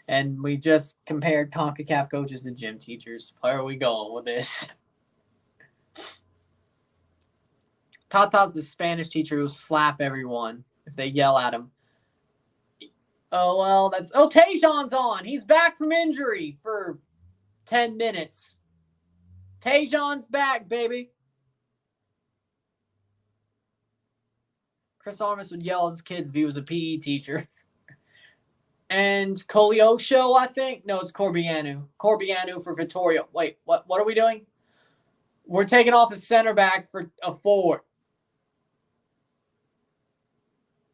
And we just compared CONCACAF coaches to gym teachers. Where are we going with this? Tata's the Spanish teacher who'll slap everyone if they yell at him. Oh, well, Tajon's on. He's back from injury for 10 minutes. Tajon's back, baby. Chris Armas would yell at his kids if he was a PE teacher. And Coliocho, I think. No, it's Corbianu. Corbianu for Vittorio. Wait, what are we doing? We're taking off a center back for a forward.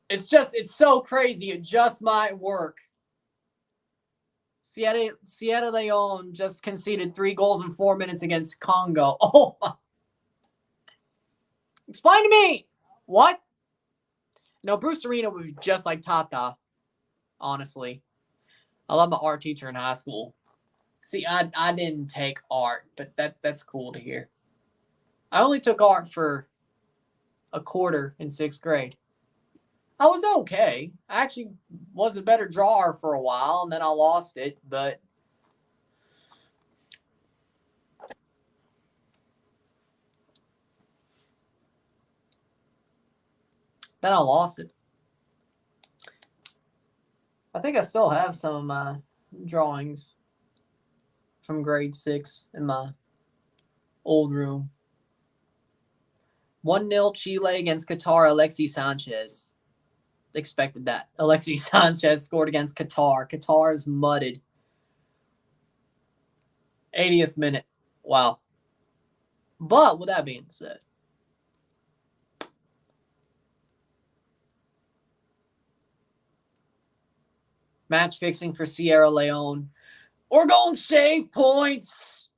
It's so crazy. It just might work. Sierra Leone just conceded 3 goals in 4 minutes against Congo. Oh, explain to me. What? No, Bruce Arena would be just like Tata, honestly. I love my art teacher in high school. See, I didn't take art, but that's cool to hear. I only took art for a quarter in 6th grade. I was okay. I actually was a better drawer for a while, and then I lost it, but then I lost it. I think I still have some of my drawings from grade 6 in my old room. 1-0 Chile against Qatar, Alexis Sanchez. Expected that. Alexis Sanchez scored against Qatar. Qatar is mudded. 80th minute. Wow. But with that being said, match fixing for Sierra Leone. We're going to shave points.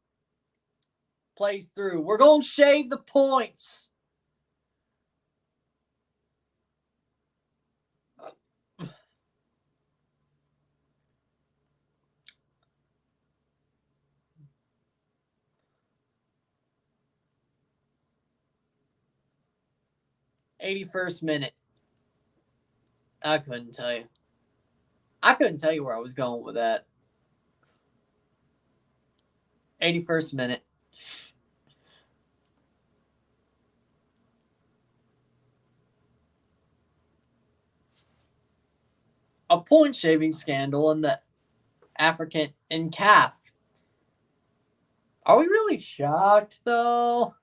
Plays through. We're going to shave the points. '81st minute. I couldn't tell you. I couldn't tell you where I was going with that. 81st minute. A point shaving scandal in the African in CAF. Are we really shocked though?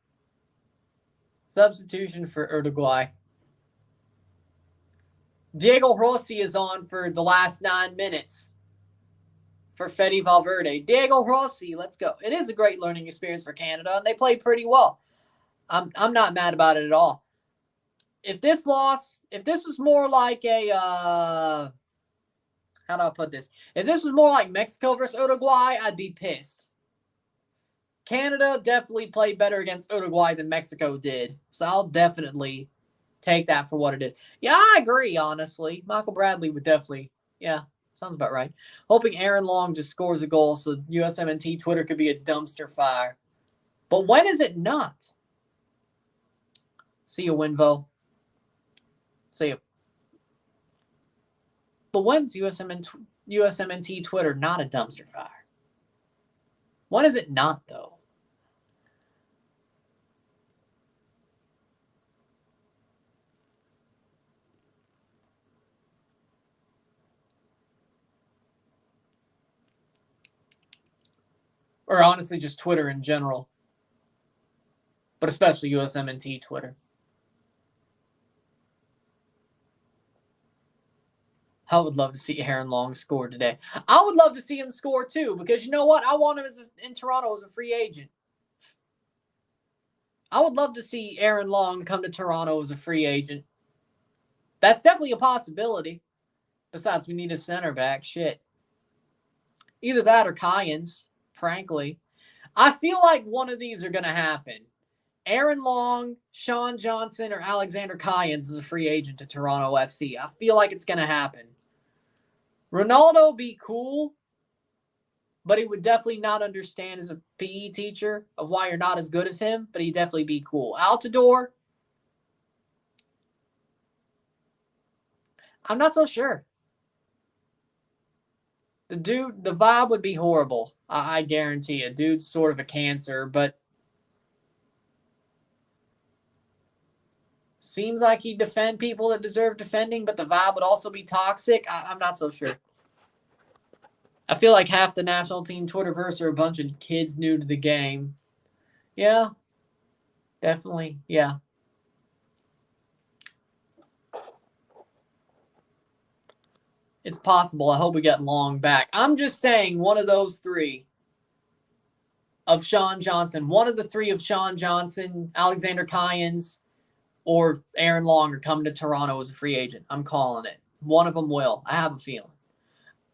Substitution for Uruguay. Diego Rossi is on for the last 9 minutes for Fede Valverde. Diego Rossi, let's go. It is a great learning experience for Canada, and they played pretty well. I'm not mad about it at all. If this was more like a how do I put this? If this was more like Mexico versus Uruguay, I'd be pissed. Canada definitely played better against Uruguay than Mexico did, so I'll definitely take that for what it is. Yeah, I agree, honestly. Michael Bradley would definitely, yeah, sounds about right. Hoping Aaron Long just scores a goal so USMNT Twitter could be a dumpster fire. But when is it not? See you, Winvo. See you. But when's USMNT Twitter not a dumpster fire? When is it not, though? Or honestly, just Twitter in general. But especially USMNT Twitter. I would love to see Aaron Long score today. I would love to see him score too, because you know what? I want him in Toronto as a free agent. I would love to see Aaron Long come to Toronto as a free agent. That's definitely a possibility. Besides, we need a center back. Shit. Either that or Kyans, frankly. I feel like one of these are going to happen. Aaron Long, Sean Johnson, or Alexander Kyans is a free agent to Toronto FC. I feel like it's going to happen. Ronaldo be cool, but he would definitely not understand as a PE teacher of why you're not as good as him, but he'd definitely be cool. Altidore, I'm not so sure. The vibe would be horrible. I guarantee it. Dude's sort of a cancer, but seems like he'd defend people that deserve defending, but the vibe would also be toxic. I'm not so sure. I feel like half the national team Twitterverse are a bunch of kids new to the game. Yeah, definitely. Yeah. It's possible. I hope we get Long back. I'm just saying one of those three of Sean Johnson, one of the three of Sean Johnson, Alexander Kyans, or Aaron Long are coming to Toronto as a free agent. I'm calling it. One of them will. I have a feeling.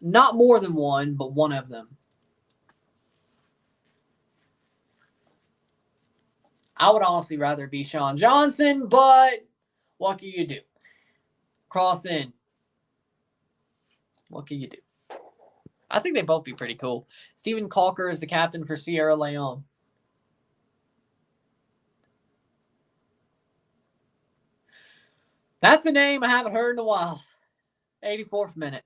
Not more than one, but one of them. I would honestly rather be Sean Johnson, but what can you do? Cross in. What can you do? I think they'd both be pretty cool. Stephen Calker is the captain for Sierra Leone. That's a name I haven't heard in a while. 84th minute.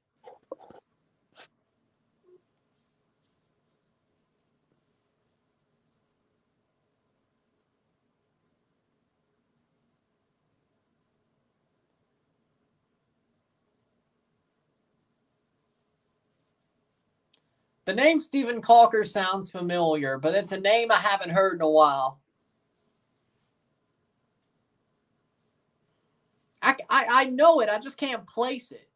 The name Stephen Calker sounds familiar, but it's a name I haven't heard in a while. I know it. I just can't place it.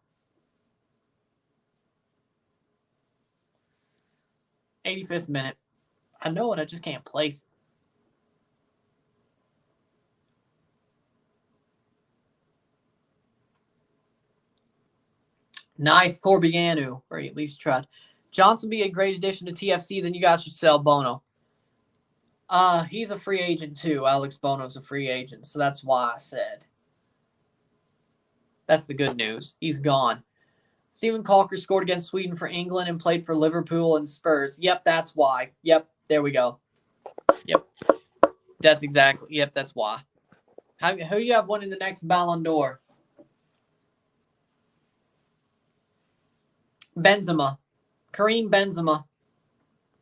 85th minute. I know it. I just can't place it. Nice. Corbianu, or at least tried. Johnson be a great addition to TFC. Then you guys should sell Bono. He's a free agent too. Alex Bono's a free agent, so that's why I said. That's the good news. He's gone. Stephen Calker scored against Sweden for England and played for Liverpool and Spurs. Yep, that's why. Yep, there we go. Yep. That's exactly. Yep, that's why. Who do you have winning the next Ballon d'Or? Benzema. Karim Benzema.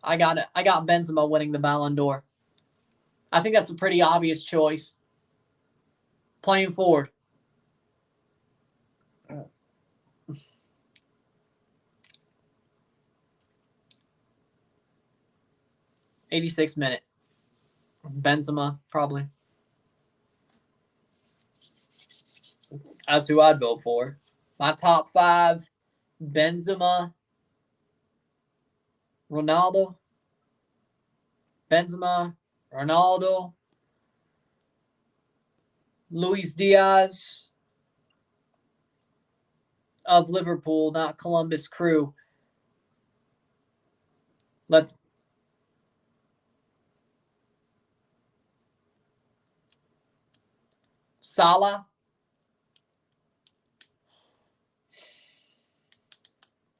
I got it. I got Benzema winning the Ballon d'Or. I think that's a pretty obvious choice. Playing forward. '86th minute. Benzema, probably. That's who I'd vote for. My top 5, Benzema, Ronaldo, Benzema, Ronaldo, Luis Diaz of Liverpool, not Columbus Crew. Let's Salah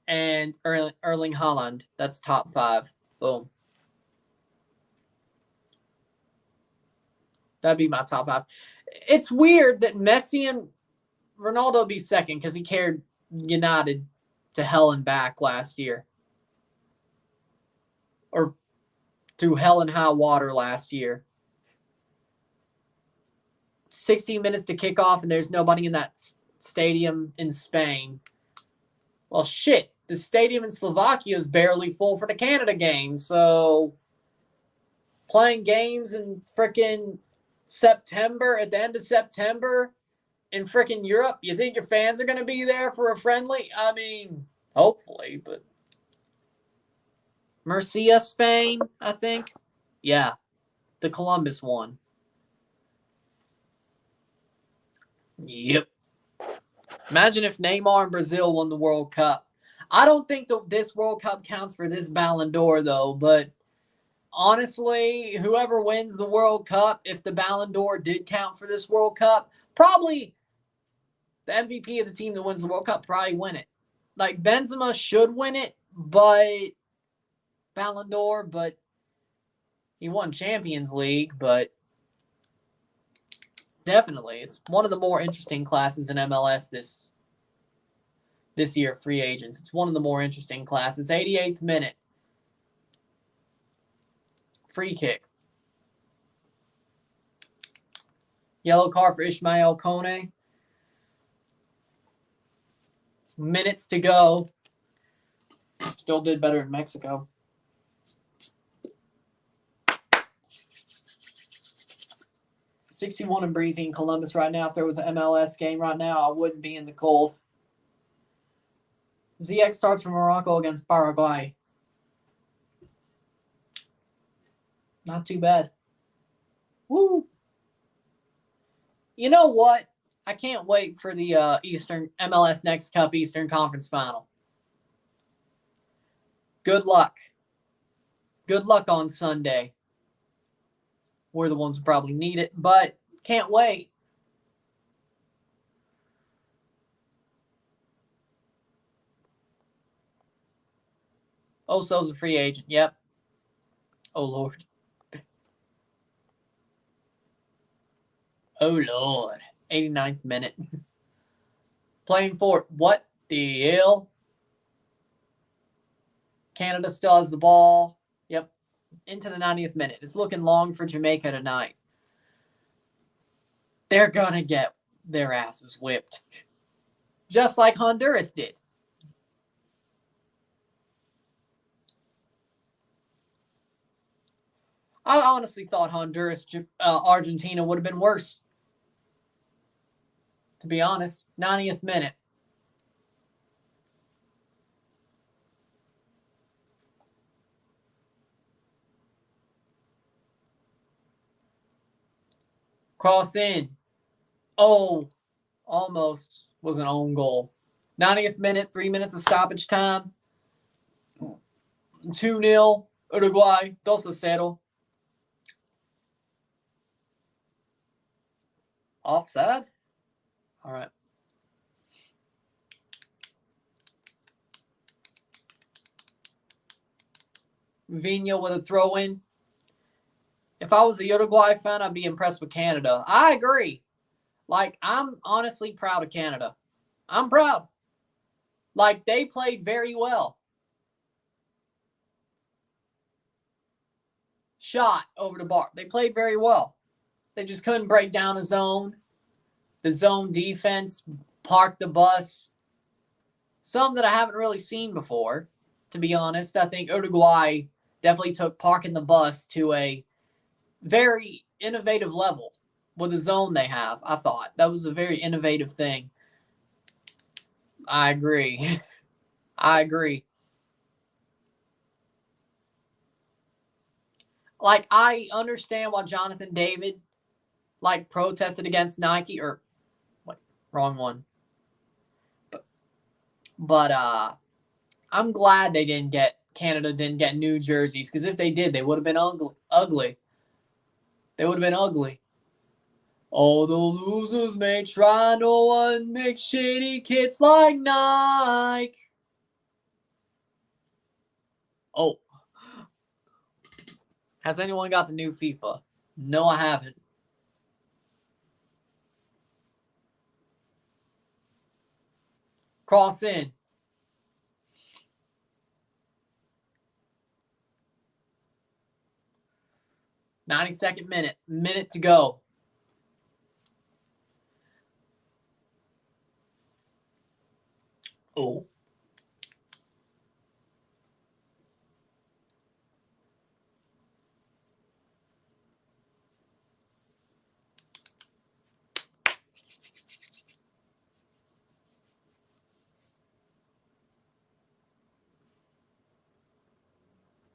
and Erling Haaland. That's top 5. Boom. That'd be my top 5. It's weird that Messi and Ronaldo be second because he carried United to hell and back last year. Or through hell and high water last year. 16 minutes to kick off and there's nobody in that stadium in Spain. Well, shit. The stadium in Slovakia is barely full for the Canada game, so playing games in freaking September, at the end of September in freaking Europe. You think your fans are going to be there for a friendly? I mean, hopefully, but Murcia, Spain, I think. Yeah, the Columbus one. Yep. Imagine if Neymar and Brazil won the World Cup. I don't think this World Cup counts for this Ballon d'Or, though, but honestly, whoever wins the World Cup, if the Ballon d'Or did count for this World Cup, probably the MVP of the team that wins the World Cup probably win it. Like, Benzema should win it, but Ballon d'Or, but he won Champions League, but definitely it's one of the more interesting classes in MLS this year, free agents. It's one of the more interesting classes. 88th minute. Free kick. Yellow card for Ishmael Kone. Minutes to go. Still did better in Mexico. .61 and breezy in Columbus right now. If there was an MLS game right now, I wouldn't be in the cold. ZX starts for Morocco against Paraguay. Not too bad. Woo! You know what? I can't wait for the Eastern MLS Next Cup Eastern Conference Final. Good luck. Good luck on Sunday. We're the ones who probably need it, but can't wait. Oso's a free agent. Yep. Oh, Lord. Oh, Lord. 89th minute. Playing for what the hell? Canada still has the ball. Yep. Into the 90th minute. It's looking long for Jamaica tonight. They're going to get their asses whipped. Just like Honduras did. I honestly thought Honduras, Argentina would have been worse. To be honest, 90th minute. Cross in. Oh, almost was an own goal. 90th minute, 3 minutes of stoppage time. 2-0, Uruguay, 2-0. Offside? All right. Vina with a throw in. If I was a Uruguay fan, I'd be impressed with Canada. I agree. Like, I'm honestly proud of Canada. I'm proud. Like, they played very well. Shot over the bar. They played very well. They just couldn't break down a zone. The zone defense parked the bus. Some that I haven't really seen before, to be honest. I think Uruguay definitely took parking the bus to a very innovative level with the zone they have. I thought that was a very innovative thing. I agree. I agree. Like, I understand why Jonathan David, like, protested against Nike, or, wait, wrong one. But I'm glad Canada didn't get new jerseys, because if they did, they would have been ugly. They would have been ugly. All the losers may try, no one makes shitty kits like Nike. Oh. Has anyone got the new FIFA? No, I haven't. Cross in. .92nd minute. Minute to go. Oh.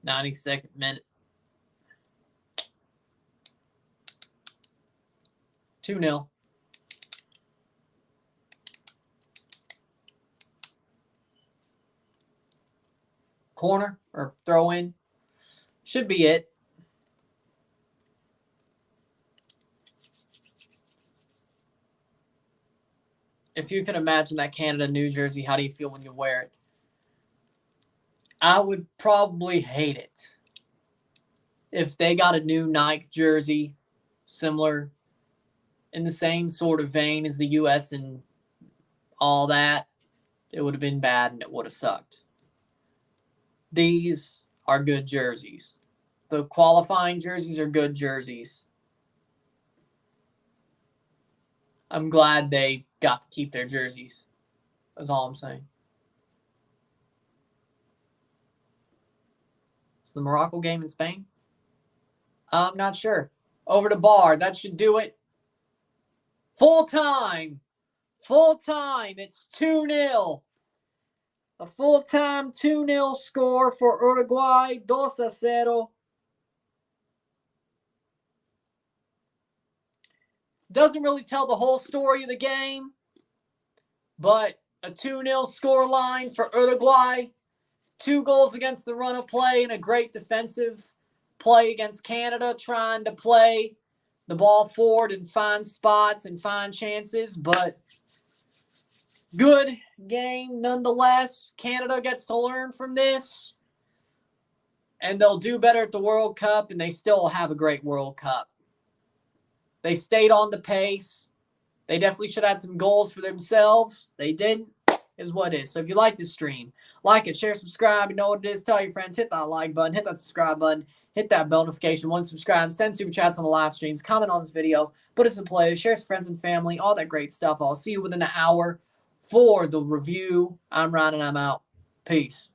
92nd minute. 2-0. Corner or throw in. Should be it. If you can imagine that Canada-New jersey, how do you feel when you wear it? I would probably hate it. If they got a new Nike jersey, similar in the same sort of vein as the U.S. and all that, it would have been bad and it would have sucked. These are good jerseys. The qualifying jerseys are good jerseys. I'm glad they got to keep their jerseys. That's all I'm saying. Is the Morocco game in Spain? I'm not sure. Over to bar. That should do it. Full time. Full time. It's 2-0. A full-time 2-0 score for Uruguay. 2-0. Doesn't really tell the whole story of the game, but a 2-0 score line for Uruguay. 2 goals against the run of play and a great defensive play against Canada, trying to play the ball forward and find spots and find chances, but good game nonetheless. Canada gets to learn from this, and they'll do better at the World Cup, and they still have a great World Cup. They stayed on the pace. They definitely should have had some goals for themselves. They didn't, is what it is. So if you like this stream, like it, share, subscribe. You know what it is. Tell your friends. Hit that like button. Hit that subscribe button. Hit that bell notification. Once subscribed, send super chats on the live streams. Comment on this video. Put us in play. Share with friends and family. All that great stuff. I'll see you within an hour for the review. I'm Ryan and I'm out. Peace.